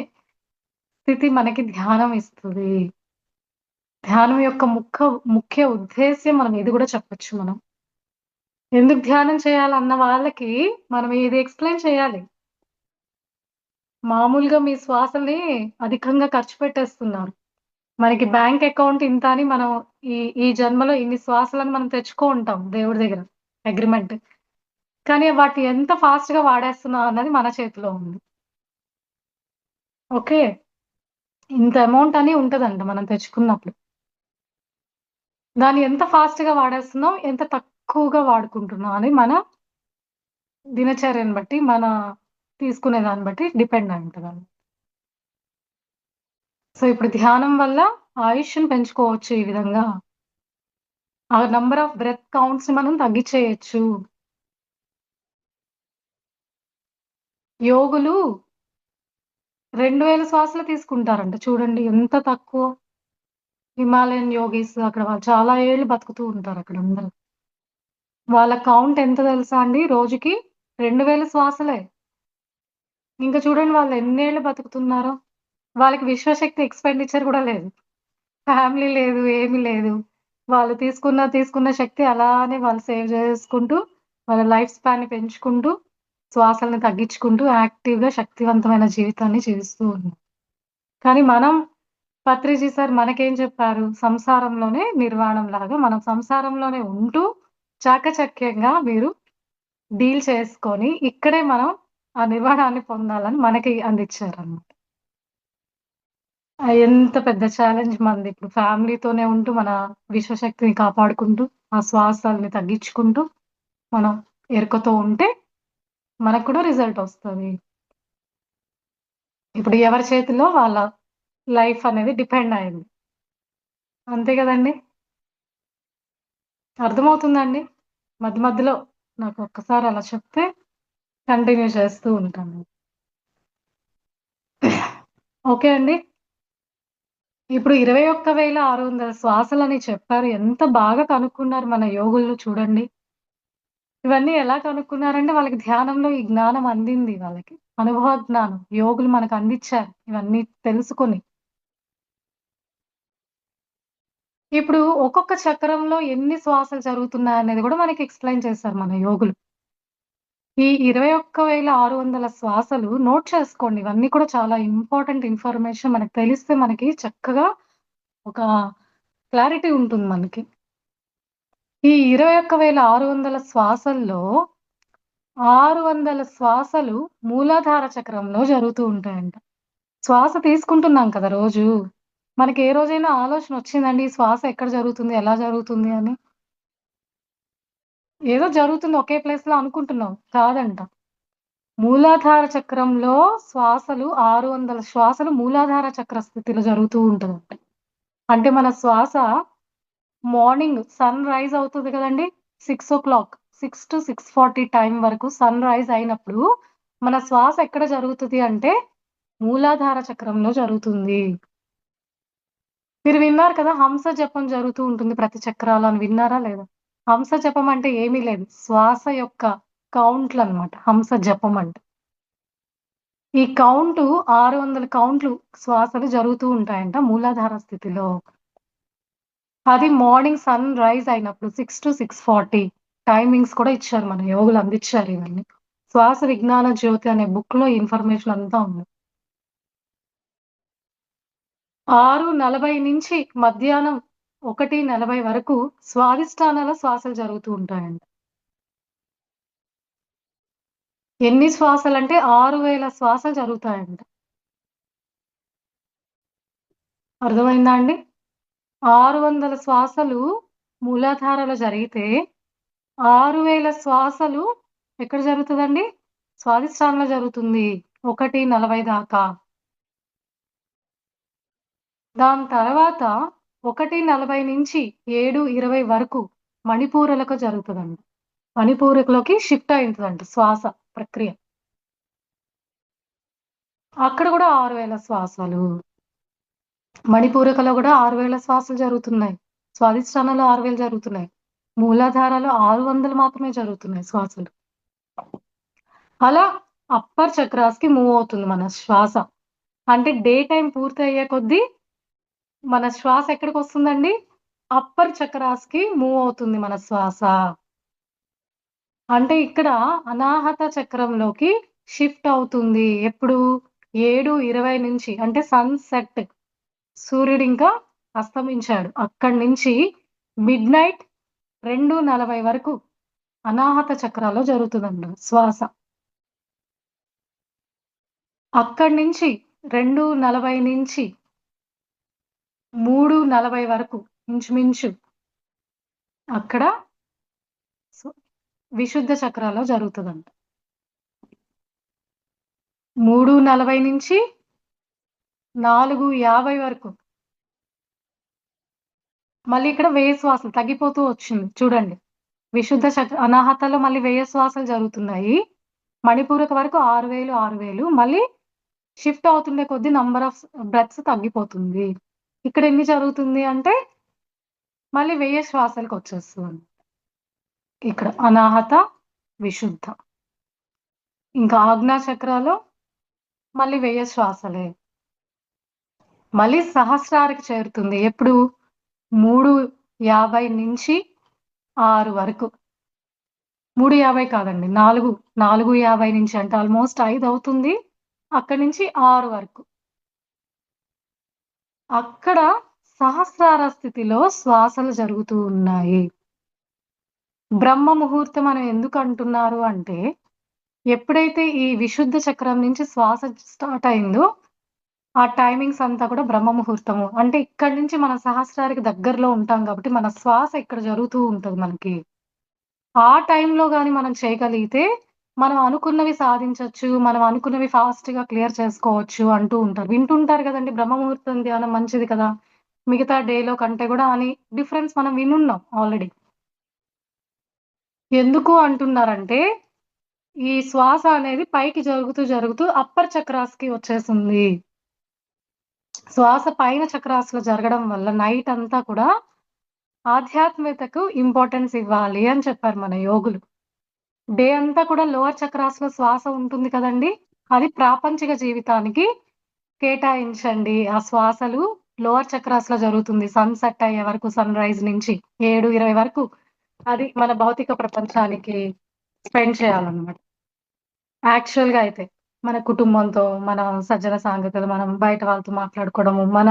S1: స్థితి మనకి ధ్యానం ఇస్తది. ధ్యానం యొక్క ముఖ్య ఉద్దేశ్యం మనం ఇది గూడా చెప్పొచ్చు మనం. ఎందుకు ధ్యానం చేయాలన్న వాళ్ళకి మనం ఇది ఎక్స్‌ప్లెయిన్ చేయాలి. మామూలుగా మీ శ్వాసల్ని అధికంగా ఖర్చు పెట్టేస్తున్నారు. మనకి బ్యాంక్ అకౌంట్ ఇంత అని మనం ఈ ఈ జన్మలో ఇన్ని శ్వాసలని మనం తెచ్చుకో ఉంటాం దేవుడి దగ్గర అగ్రీమెంట్. కానీ వాటిని ఎంత ఫాస్ట్‌గా వాడేస్తున్నాం అన్నది మన చేతిలో ఉంది. ఓకే. ఇంత అమౌంట్ అని ఉంటదంట మనం తెచ్చుకున్నప్పుడు. దాన్ని ఎంత ఫాస్ట్‌గా వాడేస్తున్నాం, ఎంత తక్కువగా వాడుకుంటున్నాం అని మన దినచర్యను బట్టి, మన తీసుకునే దాన్ని బట్టి డిపెండ్ అయి ఉంటదండి. సో, ఇప్పుడు ధ్యానం వల్ల ఆయుష్‌ని పెంచుకోవచ్చు ఈ విధంగా. ఆ నంబర్ ఆఫ్ బ్రెత్ కౌంట్స్‌ని మనం తగ్గిచ్చేయొచ్చు. యోగులు 2000 శ్వాసలు తీసుకుంటారంట. చూడండి ఎంత తక్కువ. హిమాలయన్ యోగీస్ అక్కడ వాళ్ళు చాలా ఏళ్ళు బతుకుతూ ఉంటారక్కడ అందరూ. వాళ్ళ కౌంట్ ఎంత తెలుసా అండి? రోజుకి 2000 శ్వాసలే. ఇంక చూడండి వాళ్ళు ఎన్నేళ్ళు బతుకుతున్నారో. వాళ్ళకి విశ్వశక్తి ఎక్స్‌పెండిచర్ గూడా లేదు. ఫ్యామిలీ లేదు, ఏమి లేదు. వాళ్ళు తీసుకున్న శక్తి అలానే వాళ్ళు సేవ్ చేసుకుంటూ, వాళ్ళ లైఫ్ స్పాన్‌ని పెంచుకుంటూ, శ్వాసలను తగ్గించుకుంటూ, యాక్టివ్‌గా శక్తివంతమైన జీవితాన్ని జీవిస్తూ ఉన్నారు. కానీ మనం పత్రిజీ సార్ మనకేం చెప్పారు? సంసారంలోనే నిర్వాణంలాగా మనం సంసారంలోనే ఉంటూ, చాకచక్యంగా మీరు డీల్ చేసుకొని, ఇక్కడే మనం ఆ నిర్వాణాన్ని పొందాలని మనకి అందిచ్చారనమాట. ఎంత పెద్ద ఛాలెంజ్ మనది. ఇప్పుడు ఫ్యామిలీతోనే ఉంటూ, మన విశ్వశక్తిని కాపాడుకుంటూ, ఆ శ్వాసల్ని తగ్గించుకుంటూ, మనం ఎరుకతో ఉంటే, మనకు కూడా రిజల్టొస్తది. ఇప్పుడు ఎవరి చేతిలో వాళ్ళ లైఫ్ అనేది డిపెండ్ అయింది. అంతే గదండీ! అర్థమవుతుందా అండి? మధ్య మధ్యలో నాకు ఒక్కసారి అలా చెప్తే కంటిన్యూ చేస్తూ ఉంటాను. ఓకే అండి. ఇప్పుడు 21,600 శ్వాసలని చెప్పారు. ఎంత బాగా కనుక్కున్నారు మన యోగులు చూడండి. ఇవన్నీ ఎలా కనుక్కున్నారంటే వాళ్ళకి ధ్యానంలో ఈ జ్ఞానం అందింది వాళ్ళకి. అనుభవ జ్ఞానం. యోగులు మనకు అందిచ్చారు ఇవన్నీ తెలుసుకొని. ఇప్పుడు ఒక్కొక్క చక్రంలో ఎన్ని శ్వాసలు జరుగుతున్నాయనేది గూడా మనకి ఎక్స్‌ప్లెయిన్ చేశారు మన యోగులు. ఈ 21,600 శ్వాసలు నోట్ చేసుకోండి. ఇవన్నీ కూడా చాలా ఇంపార్టెంట్ ఇన్ఫర్మేషన్ మనకు తెలిస్తే మనకి చక్కగా ఒక క్లారిటీ ఉంటుంది మనకి. ఈ 21,600 శ్వాసల్లో 600 శ్వాసలు మూలాధార చక్రంలో జరుగుతూ ఉంటాయంట. శ్వాస తీసుకుంటున్నాం కదా రోజు. మనకి ఏ రోజైనా ఆలోచన వచ్చిందండి ఈ శ్వాస ఎక్కడ జరుగుతుంది? ఎలా జరుగుతుంది అని? ఏదో జరుగుతుంది ఒకే ప్లేస్‌లో అనుకుంటున్నాం. కాదంట. మూలాధార చక్రంలో శ్వాసలు 600 శ్వాసలు మూలాధార చక్ర స్థితిలో జరుగుతూ ఉంటదంట. అంటే మన శ్వాస మార్నింగ్ సన్ రైజ్ అవుతది కదండీ! 6-6-6:40 టైం వరకు సన్ రైజ్ అయినప్పుడు మన శ్వాస ఎక్కడ జరుగుతది అంటే మూలాధార చక్రంలో జరుగుతుంది. మీరు విన్నారు కదా! హంస జపం జరుగుతూ ఉంటుంది ప్రతి చక్రాలు అని విన్నారా లేదా? హంస జపం అంటే ఏమీ లేదు. శ్వాస యొక్క కౌంట్‌లనమాట హంస జపం అంటే. ఈ కౌంటు 600 కౌంట్లు శ్వాసలు జరుగుతూ ఉంటాయంట మూలాధార స్థితిలో. అది మార్నింగ్ సన్ రైజ్ అయినప్పుడు 6-6:40 టైమింగ్స్ కూడా ఇచ్చారు మన యోగులు అందిచ్చారు ఇవన్నీ. 'శ్వాస విజ్ఞాన జ్యోతి' అనే బుక్‌లో ఈ ఇన్ఫర్మేషన్ అంతా ఉంది. 6:40 నుంచి మధ్యాహ్నం 1:40 వరకు స్వాదిష్టానాల శ్వాసలు జరుగుతూ ఉంటాయంట. ఎన్ని శ్వాసలంటే 6,000 శ్వాసలు జరుగుతాయంట. అర్థమైందా అండి? 600 శ్వాసలు మూలాధారలో జరిగితే 6,000 శ్వాసలు ఎక్కడ జరుగుతదండి? స్వాదిష్టానంలో జరుగుతుంది. 1:40 దాకా. దాని తర్వాత 1:40 నుంచి 7:20 వరకు మణిపూరలకు జరుగుతదండి. మణిపూరకలోకి షిఫ్ట్ అయితదంట శ్వాస ప్రక్రియ. అక్కడ గూడా 6,000 శ్వాసలు. మణిపూరకలో గూడా 6,000 శ్వాసలు జరుగుతున్నాయి. స్వాదిష్టానంలో 6,000 జరుగుతున్నాయి. మూలాధారలో 600 మాత్రమే జరుగుతున్నాయి శ్వాసలు. అలా అప్పర్ చక్రాస్‌కి మూవ్ అవుతుంది మన శ్వాస. అంటే డే టైమ్ పూర్తయ్యే కొద్దీ మన శ్వాస ఎక్కడికొస్తుందండి? అప్పర్ చక్రాస్‌కి మూవ్ అవుతుంది మన శ్వాస. అంటే ఇక్కడ అనాహత చక్రంలోకి షిఫ్ట్ అవుతుంది. ఎప్పుడు? 7:20 నుంచి అంటే సన్‌సెట్ సూర్యుడింకా అస్తమించాడు. అక్కడి నుంచి మిడ్‌నైట్ 2:40 వరకు అనాహత చక్రాలో జరుగుతదంట శ్వాస. అక్కడి నుంచి 2:40 నుంచి 3:40 వరకు ఇంచుమించు అక్కడ సు విశుద్ధ చక్రాలో జరుగుతదంట. 3:40 నుంచి 4:50 వరకు. మళ్ళీ ఇక్కడ వ్యయ శ్వాసలు తగ్గిపోతూ వచ్చింది చూడండి. అనాహతలో మళ్ళీ వ్యయ శ్వాసలు జరుగుతున్నాయి. మణిపూరక వరకు 6000, 6000 మళ్ళీ షిఫ్ట్ అవుతుండే కొద్దీ నంబర్ ఆఫ్ బ్రెత్స్ తగ్గిపోతుంది. ఇక్కడ ఎన్ని జరుగుతుంది అంటే మళ్ళీ వ్యయ శ్వాసలకొచ్చేస్తుంది. ఇక్కడ అనాహత, విశుద్ధ. ఇంకా ఆజ్ఞా చక్రాలో మళ్ళీ వ్యయ శ్వాసలే. మళ్ళీ సహస్రారికి చేరుతుంది. ఎప్పుడు? 3:50 నుంచి 6 వరకు. 3:50 కాదండి. 4:50 నుంచి అంటే ఆల్‌మోస్ట్ 5 అవుతుంది. అక్కడి నుంచి 6 వరకు. అక్కడ సహస్రార స్థితిలో శ్వాసలు జరుగుతూ ఉన్నాయి. బ్రహ్మ ముహూర్తం అని ఎందుకు అంటున్నారు అంటే, ఎప్పుడైతే ఈ విశుద్ధ చక్రం నుంచి శ్వాస స్టార్ట్ అయిందో, ఆ టైమింగ్స్ అంతా కూడా బ్రహ్మ ముహూర్తము. అంటే ఇక్కడి నుంచి మన సహస్రారికి దగ్గరలో ఉంటాం కాబట్టి, మన శ్వాస ఇక్కడ జరుగుతూ ఉంటది మనకి. ఆ టైంలో గాని మనం చేయగలిగితే, మనం అనుకున్నవి సాధించొచ్చు. మనం అనుకున్నవి ఫాస్ట్‌గా క్లియర్ చేసుకోవచ్చు అంటూ ఉంటారు. వింటుంటారు గదండీ! బ్రహ్మ ముహూర్తం ధ్యానం మంచిది కదా! మిగతా డేలో కంటే గూడా అని డిఫరెన్స్ మనం వినున్నాం ఆల్రెడీ. ఎందుకు అంటున్నారంటే, ఈ శ్వాస అనేది పైకి జరుగుతూ అప్పర్ చక్రాస్‌కి వచ్చేసింది. శ్వాస పైన చక్రాస్‌లో జరగడం వల్ల నైట్ అంతా కూడా ఆధ్యాత్మికతకు ఇంపార్టెన్స్ ఇవ్వాలి అని చెప్పారు మన యోగులు. డే అంతా కూడా లోయర్ చక్రాస్‌లో శ్వాస ఉంటుంది కదండీ! అది ప్రాపంచిక జీవితానికి కేటాయించండి. ఆ శ్వాసలు లోయర్ చక్రాస్‌లో జరుగుతుంది. సన్ సెట్ అయ్యే వరకు, సన్‌రైజ్ నుంచి 7:20 వరకు అది మన భౌతిక ప్రపంచానికి స్పెండ్ చేయాలన్నమాట. యాక్చువల్‌గా అయితే. మన కుటుంబంతో, మన సజ్జన సాంగతులు, మనం బయట వాళ్ళతో మాట్లాడుకోవడము, మన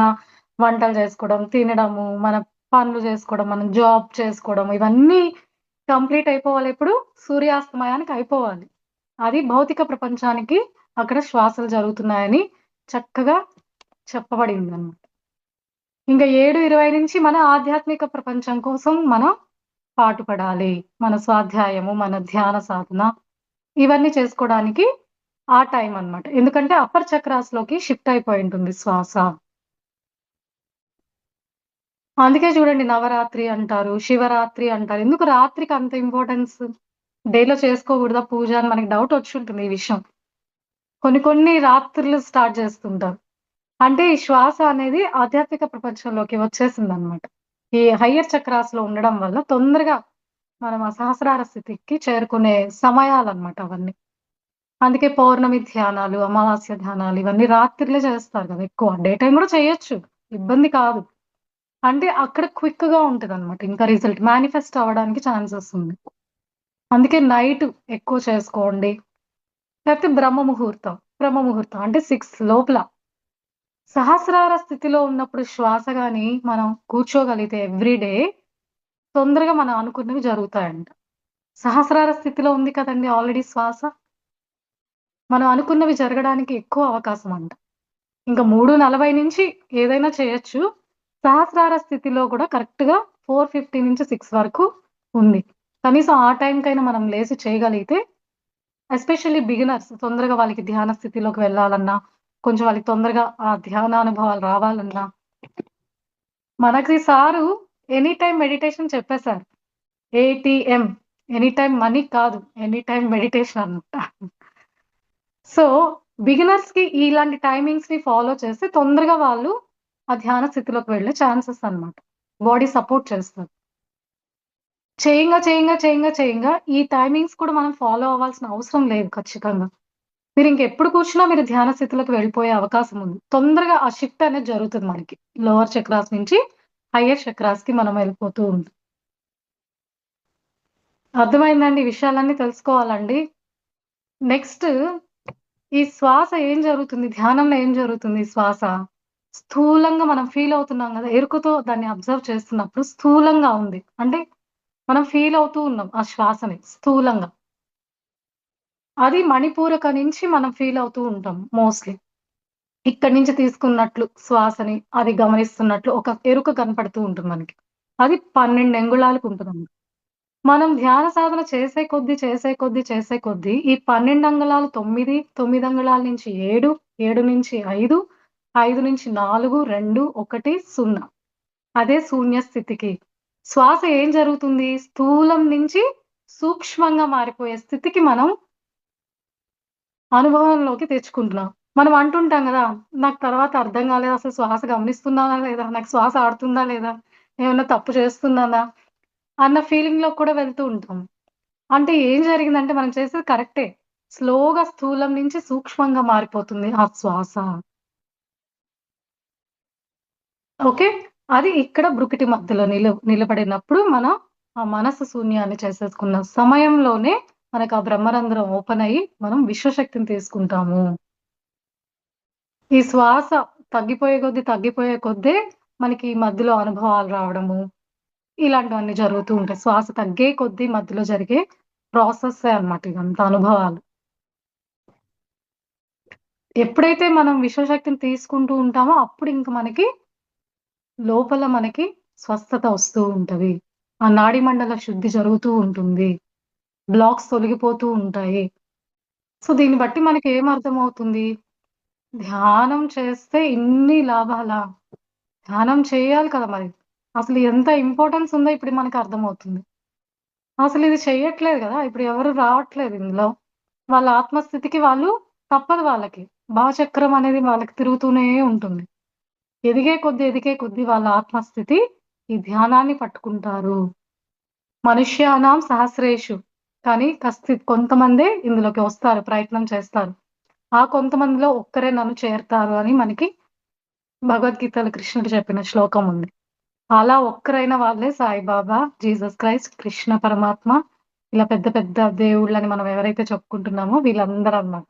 S1: వంటలు చేసుకోవడం, తినడము, మన పనులు చేసుకోవడం, మనం జాబ్ చేసుకోవడం ఇవన్నీ కంప్లీట్ అయిపోవాలి ఎప్పుడు? సూర్యాస్తమయానికి అయిపోవాలి. అది భౌతిక ప్రపంచానికి అక్కడ శ్వాసలు జరుగుతున్నాయని చక్కగా చెప్పబడిందనమాట. ఇంక 7:20 నుంచి మన ఆధ్యాత్మిక ప్రపంచం కోసం మనం పాటుపడాలి. మన స్వాధ్యాయము, మన ధ్యాన సాధన ఇవన్నీ చేసుకోవడానికి ఆ టైం అన్నమాట. ఎందుకంటే అప్పర్ చక్రాస్‌లోకి షిఫ్ట్ అయిపోయుంటుంది శ్వాస. అందుకే చూడండి నవరాత్రి అంటారు, శివరాత్రి అంటారు. ఎందుకు రాత్రికి అంత ఇంపార్టెన్స్? డేలో చేసుకోకూడదా పూజ అని మనకి డౌట్ వచ్చుంటుంది ఈ విషయం. కొన్ని రాత్రులు స్టార్ట్ చేస్తుంటారు. అంటే ఈ శ్వాస అనేది ఆధ్యాత్మిక ప్రపంచంలోకి వచ్చేసిందన్నమాట. ఈ హయ్యర్ చక్రాస్‌లో ఉండడం వల్ల తొందరగా మనం ఆ సహస్రార స్థితికి చేరుకునే సమయాలన్నమాట అవన్నీ. అందుకే పౌర్ణమి ధ్యానాలు, అమావాస్య ధ్యానాలు ఇవన్నీ రాత్రిలే చేస్తారు కదా! ఎక్కువ. డే టైమ్ గూడా చేయొచ్చు. ఇబ్బంది కాదు. అంటే అక్కడ క్విక్‌గా ఉంటదనమాట. ఇంకా రిజల్ట్ మేనిఫెస్ట్ అవ్వడానికి ఛాన్సెస్ ఉంది. అందుకే నైట్ ఎక్కువ చేసుకోండి. లేకపోతే బ్రహ్మ ముహూర్తం అంటే 6 లోపల. సహస్రార స్థితిలో ఉన్నప్పుడు శ్వాస గాని మనం కూర్చోగలిగితే ఎవ్రీ డే తొందరగా మనం అనుకున్నవి జరుగుతాయంట. సహస్రార స్థితిలో ఉంది కదండీ ఆల్రెడీ శ్వాస. మనం అనుకున్నవి జరగడానికి ఎక్కువ అవకాశం అంట. ఇంక 3:40 నుంచి ఏదైనా చేయొచ్చు. సహస్రార స్థితిలో గూడా కరెక్ట్‌గా 4:50-6 వరకు ఉంది. కనీసం ఆ టైంకైనా మనం లేసి చేయగలిగితే ఎస్పెషల్లీ బిగినర్స్ తొందరగా వాళ్ళకి ధ్యాన స్థితిలోకి వెళ్ళాలన్నా, కొంచెం వాళ్ళకి తొందరగా ఆ ధ్యానానుభవాలు రావాలన్నా, మనకి సారు ఎనీ టైమ్ మెడిటేషన్ చెప్పేసారు. ఏటీఎం ఎనీ టైమ్ మనీ కాదు. ఎనీ టైమ్ మెడిటేషన్ అనమాట. సో, బిగినర్స్‌కి ఇలాంటి టైమింగ్స్‌ని ఫాలో చేస్తే తొందరగా వాళ్ళు ఆ ధ్యాన స్థితిలోకి వెళ్ళే ఛాన్సెస్ అన్నమాట. బాడీ సపోర్ట్ చేస్తది. చేయంగా ఈ టైమింగ్స్ కూడా మనం ఫాలో అవ్వాల్సిన అవసరం లేదు ఖచ్చితంగా. మీరింకెప్పుడు కూర్చున్నా మీరు ధ్యాన స్థితిలోకి వెళ్ళిపోయే అవకాశం ఉంది. తొందరగా ఆ షిఫ్ట్ అనేది జరుగుతది మనకి. లోవర్ చక్రాస్ నుంచి హైయర్ చక్రాస్‌కి మనం వెళ్ళిపోతూ ఉంటాం. అర్థమైందండి? ఈ విషయాలన్నీ తెలుసుకోవాలండి. నెక్స్ట్ ఈ శ్వాస ఏం జరుగుతుంది? ధ్యానంలో ఏం జరుగుతుంది శ్వాస? స్థూలంగా మనం ఫీల్ అవుతున్నాం గదా! ఎరుకతో దాన్ని అబ్జర్వ్ చేస్తున్నప్పుడు స్థూలంగా ఉంది. అంటే మనం ఫీల్ అవుతూ ఉన్నాం ఆ శ్వాసని స్థూలంగా. అది మణిపూరక నుంచి మనం ఫీల్ అవుతూ ఉంటాం మోస్ట్‌లీ. ఇక్కడి నుంచి తీసుకున్నట్లు శ్వాసని అది గమనిస్తున్నట్లు ఒక ఎరుక కనపడుతూ ఉంటుంది మనకి. అది 12 అంగుళాలకు ఉంటదన్నమాట. మనం ధ్యాన సాధన చేసే కొద్దీ ఈ 12 అంగుళాలు 9, 9 అంగుళాల నుంచి 7, 7 నుంచి 5 5-4, 2, 1, 0 అదే శూన్య స్థితికి. శ్వాస ఏం జరుగుతుంది? స్థూలం నుంచి సూక్ష్మంగా మారిపోయే స్థితికి మనం అనుభవంలోకి తెచ్చుకుంటున్నాం. మనం అంటుంటాం గదా! నాకు తర్వాత అర్థం కాలేదు. అసలు శ్వాస గమనిస్తున్నానా లేదా? నాకు శ్వాస ఆడుతుందా లేదా? ఏమన్నా తప్పు చేస్తున్నానా? అన్న ఫీలింగ్‌లోకి కూడా వెళ్తూ ఉంటాం. అంటే ఏం జరిగిందంటే మనం చేసేది కరెక్టే. స్లోగా స్థూలం నుంచి సూక్ష్మంగా మారిపోతుంది ఆ శ్వాస. ఓకే. అది ఇక్కడ బ్రుకిటి మధ్యలో నిలబడినప్పుడు మనం ఆ మనసు శూన్యాన్ని చేసేసుకున్న సమయంలోనే మనకు ఆ బ్రహ్మరంధ్రం ఓపెన్ అయ్యి మనం విశ్వశక్తిని తీసుకుంటాము. ఈ శ్వాస తగ్గిపోయే కొద్దీ మనకి ఈ మధ్యలో అనుభవాలు రావడము, ఇలాంటివన్నీ జరుగుతూ ఉంటాయి. శ్వాస తగ్గే కొద్దీ మధ్యలో జరిగే ప్రాసెస్సే అన్నమాట ఇదంతా అనుభవాలు. ఎప్పుడైతే మనం విశ్వశక్తిని తీసుకుంటూ ఉంటామో అప్పుడు ఇంక మనకి లోపల మనకి స్వస్థత వస్తూ ఉంటది. ఆ నాడీ మండల శుద్ధి జరుగుతూ ఉంటుంది. బ్లాక్స్ తొలగిపోతూ ఉంటాయి. సో, దీన్ని బట్టి మనకేమర్థమవుతుంది? ధ్యానం చేస్తే ఇన్ని లాభాలా? ధ్యానం చేయాలి కదా మరి. అసలు ఎంత ఇంపార్టెన్స్ ఉందో ఇప్పుడు మనకర్థమవుతుంది. అసలిది చెయ్యట్లేదు గదా! ఇప్పుడు ఎవరు రావట్లేదు ఇందులో. వాళ్ళ ఆత్మస్థితికి వాళ్ళు తప్పదు వాళ్ళకి. భావచక్రం అనేది వాళ్ళకి తిరుగుతూనే ఉంటుంది. ఎదిగే కొద్దీ వాళ్ళ ఆత్మస్థితి ఈ ధ్యానాన్ని పట్టుకుంటారు. మనుష్యానాం సహస్రేషు. కానీ కొంతమందే ఇందులోకి వస్తారు. ప్రయత్నం చేస్తారు. ఆ కొంతమందిలో ఒక్కరే నన్ను చేరతారు అని మనకి భగవద్గీతలో కృష్ణుడు చెప్పిన శ్లోకం ఉంది. అలా ఒక్కరైన వాళ్ళే సాయిబాబా, జీసస్ క్రైస్ట్, కృష్ణ పరమాత్మ ఇలా పెద్ద పెద్ద దేవుళ్ళని మనం ఎవరైతే చెప్పుకుంటున్నామో వీళ్ళందరనమాట.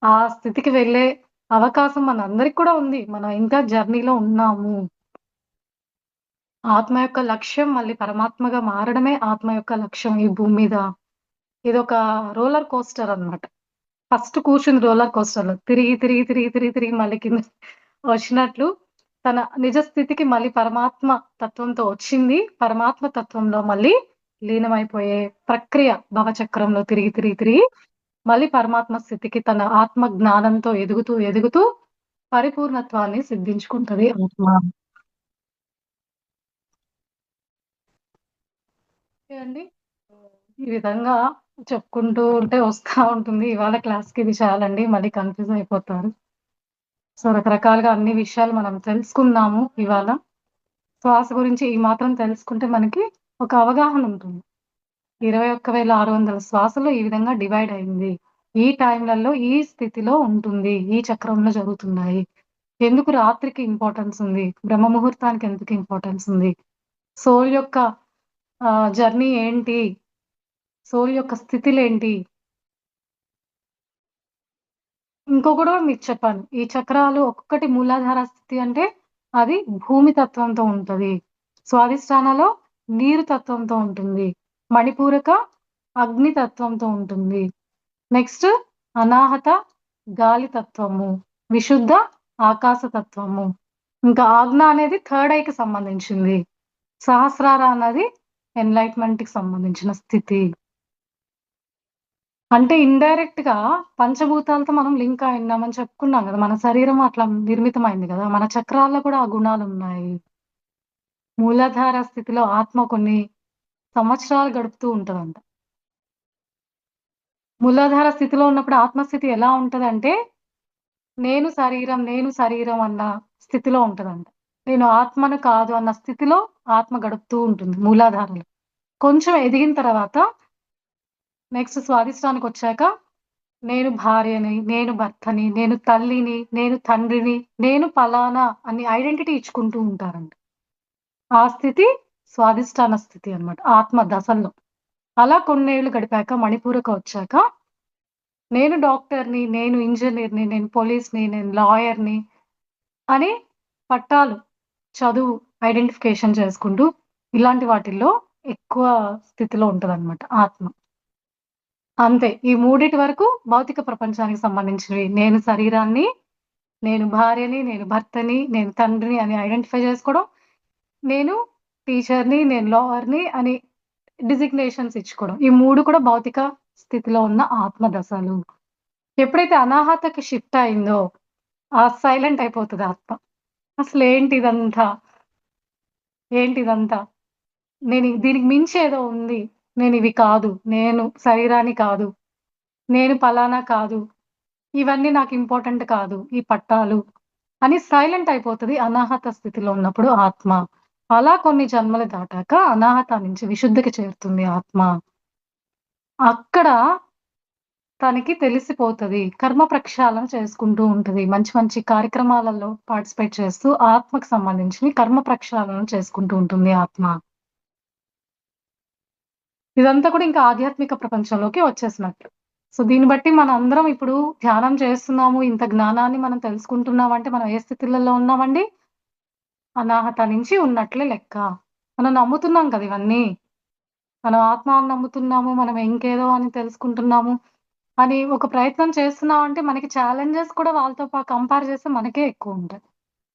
S1: ఆ స్థితికి వెళ్ళే అవకాశం మనందరికి కూడా ఉంది. మనం ఇంకా జర్నీలో ఉన్నాము. ఆత్మ యొక్క లక్ష్యం మళ్ళీ పరమాత్మగా మారడమే ఆత్మ యొక్క లక్ష్యం ఈ భూమి మీద. ఇదొక రోలర్ కోస్టర్ అన్నమాట. ఫస్ట్ కూర్చుంది రోలర్ కోస్టర్‌లో. తిరిగి మళ్ళీ కింద వచ్చినట్లు తన నిజ స్థితికి మళ్ళీ పరమాత్మ తత్వంతో వచ్చింది. పరమాత్మ తత్వంలో మళ్ళీ లీనమైపోయే ప్రక్రియ భవచక్రంలో తిరిగి మళ్ళీ పరమాత్మ స్థితికి తన ఆత్మ జ్ఞానంతో ఎదుగుతూ పరిపూర్ణత్వాన్ని సిద్ధించుకుంటది ఆత్మ. ఓకే అండి. ఈ విధంగా చెప్పుకుంటూ ఉంటే వస్తా ఉంటుంది. ఇవాళ క్లాస్‌కి ఇది చాలండి. మళ్ళీ కన్‌ఫ్యూజ్ అయిపోతారు. సో, రకరకాలుగా అన్ని విషయాలు మనం తెలుసుకున్నాము ఇవాళ. శ్వాస గురించి ఈ మాత్రం తెలుసుకుంటే మనకి ఒక అవగాహన ఉంటుంది. 21,600 శ్వాసలు ఈ విధంగా డివైడ్ అయింది. ఈ టైంలలో ఈ స్థితిలో ఉంటుంది. ఈ చక్రంలో జరుగుతున్నాయి. ఎందుకు రాత్రికి ఇంపార్టెన్స్ ఉంది? బ్రహ్మ ముహూర్తానికి ఎందుకు ఇంపార్టెన్స్ ఉంది? సోల్ యొక్క జర్నీ ఏంటి? సోల్ యొక్క స్థితులేంటి? ఇంకొకటి కూడా మీకు చెప్పాను. ఈ చక్రాలు ఒక్కొక్కటి మూలాధార స్థితి అంటే అది భూమి తత్వంతో ఉంటది. స్వాదిష్టానాలో నీరు తత్వంతో ఉంటుంది. మణిపూరక అగ్ని తత్వంతో ఉంటుంది. నెక్స్ట్ అనాహత గాలి తత్వము. విశుద్ధ ఆకాశ తత్వము. ఇంకా ఆజ్ఞ అనేది థర్డ్ ఐకి సంబంధించింది. సహస్రార అన్నది ఎన్‌లైట్‌మెంట్‌కి సంబంధించిన స్థితి. అంటే ఇండైరెక్ట్‌గా పంచభూతాలతో మనం లింక్ అయి ఉన్నామని చెప్పుకున్నాం గదా! మన శరీరం అట్లా నిర్మితమైంది గదా! మన చక్రాల్లో కూడా ఆ గుణాలున్నాయి. మూలాధార స్థితిలో ఆత్మ కొన్ని సంవత్సరాలు గడుపుతూ ఉంటదంట. మూలాధార స్థితిలో ఉన్నప్పుడు ఆత్మస్థితి ఎలా ఉంటదంటే, నేను శరీరం అన్న స్థితిలో ఉంటదంట. నేను ఆత్మను కాదు అన్న స్థితిలో ఆత్మ గడుపుతూ ఉంటుంది మూలాధారలో. కొంచెం ఎదిగిన తర్వాత నెక్స్ట్ స్వాధిష్టానికొచ్చాక నేను భార్యని, నేను భర్తని, నేను తల్లిని, నేను తండ్రిని, నేను ఫలానా అని ఐడెంటిటీ ఇచ్చుకుంటూ ఉంటారంట. ఆ స్థితి స్వాధిష్టాన స్థితి అన్నమాట. ఆత్మ దశల్లో. అలా కొన్నేళ్లు గడిపాక మణిపూరకొచ్చాక నేను డాక్టర్‌ని, నేను ఇంజినీర్‌ని, నేను పోలీస్‌ని, నేను లాయర్‌ని అని పట్టాలు, చదువు ఐడెంటిఫికేషన్ చేసుకుంటూ ఇలాంటి వాటిల్లో ఎక్కువ స్థితిలో ఉంటదన్నమాట ఆత్మ. అంతే. ఈ మూడిటి వరకు భౌతిక ప్రపంచానికి సంబంధించినవి. నేను శరీరాన్ని, నేను భార్యని, నేను భర్తని, నేను తండ్రిని అని ఐడెంటిఫై చేసుకోవడం. నేను టీచర్‌ని, నేను లాయర్‌ని అని డిజిగ్నేషన్స్ ఇచ్చుకోవడం. ఈ 3 కూడా భౌతిక స్థితిలో ఉన్న ఆత్మ దశలు. ఎప్పుడైతే అనాహతకి షిఫ్ట్ అయిందో, సైలెంట్ అయిపోతది ఆత్మ. అసలేంటిదంతా? ఏంటిదంతా? దీనికి మించి ఏదో ఉంది. నేనివి కాదు. నేను శరీరాన్ని కాదు. నేను పలానా కాదు. ఇవన్నీ నాకు ఇంపార్టెంట్ కాదు. ఈ పట్టాలు అని సైలెంట్ అయిపోతది అనాహత స్థితిలో ఉన్నప్పుడు ఆత్మ. అలా కొన్ని జన్మలు దాటాక అనాహత నుంచి విశుద్ధికి చేరుతుంది ఆత్మ. అక్కడ తనకి తెలిసిపోతది. కర్మ ప్రక్షాళన చేసుకుంటూ ఉంటది. మంచి మంచి కార్యక్రమాలలో పార్టిసిపేట్ చేస్తూ ఆత్మకు సంబంధించి కర్మ ప్రక్షాళన చేసుకుంటూ ఉంటుంది ఆత్మ. ఇదంతా కూడా ఇంకా ఆధ్యాత్మిక ప్రపంచంలోకి వచ్చేసినట్లు. సో, దీన్ని బట్టి మనందరం ఇప్పుడు ధ్యానం చేస్తున్నాము. ఇంత జ్ఞానాన్ని మనం తెలుసుకుంటున్నామంటే మనం ఏ స్థితులలో ఉన్నామండి? అనాహత నుంచి ఉన్నట్లే లెక్క. మనం నమ్ముతున్నాం కదా ఇవన్నీ. మనం ఆత్మ అని నమ్ముతున్నాము. మనం ఇంకేదో అని తెలుసుకుంటున్నాము అని ఒక ప్రయత్నం చేస్తున్నామంటే మనకి ఛాలెంజెస్ కూడా వాళ్ళతో కంపేర్ చేస్తే మనకే ఎక్కువుంటాయి.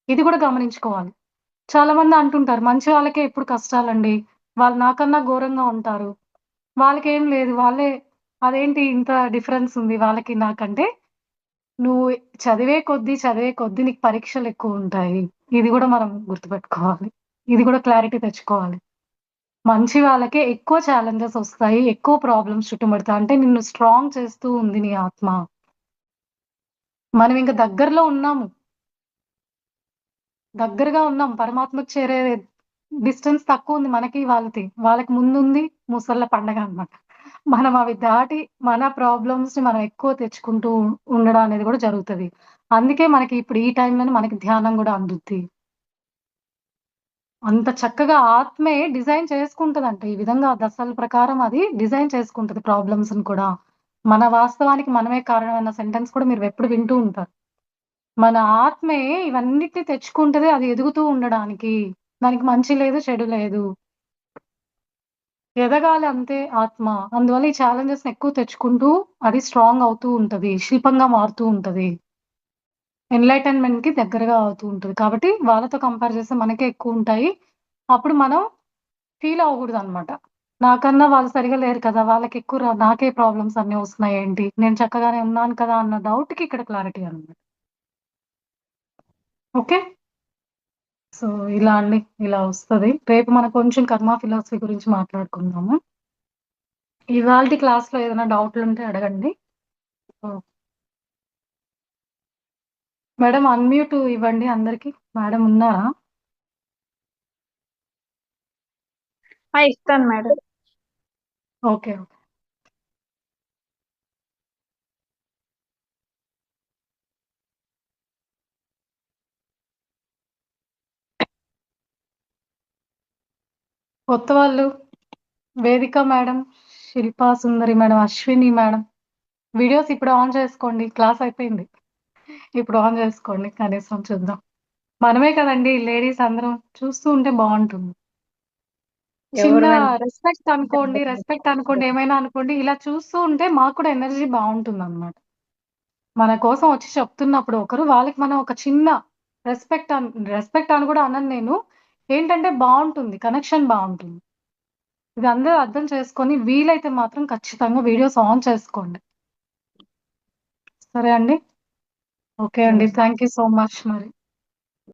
S1: ఇది కూడా గమనించుకోవాలి. చాలామంది అంటుంటారు, మంచి వాళ్ళకే ఎప్పుడు కష్టాలండి. వాళ్ళు నాకన్నా ఘోరంగా ఉంటారు. వాళ్ళకేం లేదు. అదేంటి ఇంత డిఫరెన్స్ ఉంది వాళ్ళకి నాకంటే, నువ్వు చదివే కొద్దీ నీకు పరీక్షలెక్కువుంటాయి. ఇది గూడా మనం గుర్తుపెట్టుకోవాలి. ఇది గూడా క్లారిటీ తెచ్చుకోవాలి. మంచి వాళ్ళకే ఎక్కువ ఛాలెంజెస్ ఒస్తాయి. ఎక్కువ ప్రాబ్లమ్స్ చుట్టుముడతాయి. అంటే నిన్ను స్ట్రాంగ్ చేస్తూ ఉంది నీ ఆత్మ. మనం ఇంక దగ్గరలో ఉన్నాము. దగ్గరగా ఉన్నాం. పరమాత్మకు చేరే డిస్టెన్స్ తక్కువుంది మనకి వాళ్ళకి. వాళ్ళకి ముందుంది ముసళ్ళ పండగ అన్నమాట. మనం అవి దాటి మన ప్రాబ్లమ్స్‌ని మనం ఎక్కువ తెచ్చుకుంటూ ఉండడం అనేది గూడా జరుగుతది. అందుకే మనకి ఇప్పుడు ఈ టైంలోనే మనకి ధ్యానం గూడా అందుద్ది. అంత చక్కగా ఆత్మే డిజైన్ చేసుకుంటదంట. ఈ విధంగా దశల ప్రకారం అది డిజైన్ చేసుకుంటది ప్రాబ్లమ్స్‌ని కూడా. మన వాస్తవానికి మనమే కారణం అన్న సెంటెన్స్ కూడా మీరు ఎప్పుడు వింటూ ఉంటారు. మన ఆత్మే ఇవన్నిటిని తెచ్చుకుంటది అది ఎదుగుతూ ఉండడానికి. దానికి మంచి లేదు, చెడు లేదు. ఎదగాలి అంతే ఆత్మ. అందువల్ల ఈ ఛాలెంజెస్‌ని ఎక్కువ తెచ్చుకుంటూ అది స్ట్రాంగ్ అవుతూ ఉంటది. శిల్పంగా మారుతూ ఉంటది. ఎన్‌లైటన్‌మెంట్‌కి దగ్గరగా అవుతూ ఉంటది. కాబట్టి వాళ్ళతో కంపేర్ చేస్తే మనకే ఎక్కువుంటాయి. అప్పుడు మనం ఫీల్ అవ్వకూడదనమాట. నాకన్నా వాళ్ళు సరిగ్గా లేరు కదా! వాళ్ళకెక్కువ నాకే ప్రాబ్లమ్స్ అన్నీ వస్తున్నాయేంటి? నేను చక్కగానే ఉన్నాను కదా! అన్న డౌట్‌కి ఇక్కడ క్లారిటీ అనమాట. ఓకే. సో, ఇలా అండి. ఇలా వస్తది. రేపు మనం కొంచెం కర్మ ఫిలాసఫీ గురించి మాట్లాడుకుందాము. ఇవాల్టి క్లాస్‌లో ఏదైనా డౌట్‌లుంటే అడగండి. ఓహ్! మేడం అన్‌మ్యూట్ ఇవ్వండి అందరికి. మేడం ఉన్నారా?
S2: ఇస్తాను మేడం.
S1: ఓకే. ఓకే. కొత్త వాళ్ళు వేదిక మేడం, శిల్పా సుందరి మేడం, అశ్విని మేడం. వీడియోస్ ఇప్పుడు ఆన్ చేసుకోండి. క్లాస్ అయిపోయింది. ఇప్పుడు ఆన్ చేసుకోండి. కనీసం చూద్దాం. మనమే కదండీ లేడీస్ అందరం. చూస్తూ ఉంటే బావుంటుంది. చిన్న
S2: ఎవరు వెళ్తారు?
S1: రెస్పెక్ట్ అనుకోండి, ఏమైనా అనుకోండి. ఇలా చూస్తూ ఉంటే మాకు కూడా ఎనర్జీ బావుంటుందనమాట. మన కోసం వచ్చి చెప్తున్నప్పుడు ఒకరు, వాళ్ళకి మనం ఒక చిన్న రెస్పెక్ట్ అని కూడా అనను నేను. ఏంటంటే బావుంటుంది. కనెక్షన్ బావుంటుంది. ఇది అందరూ అర్థం చేసుకొని వీలైతే మాత్రం ఖచ్చితంగా వీడియోస్ ఆన్ చేసుకోండి. సరే అండి. ఓకే అండి. థాంక్ యూ సో మచ్ మరి.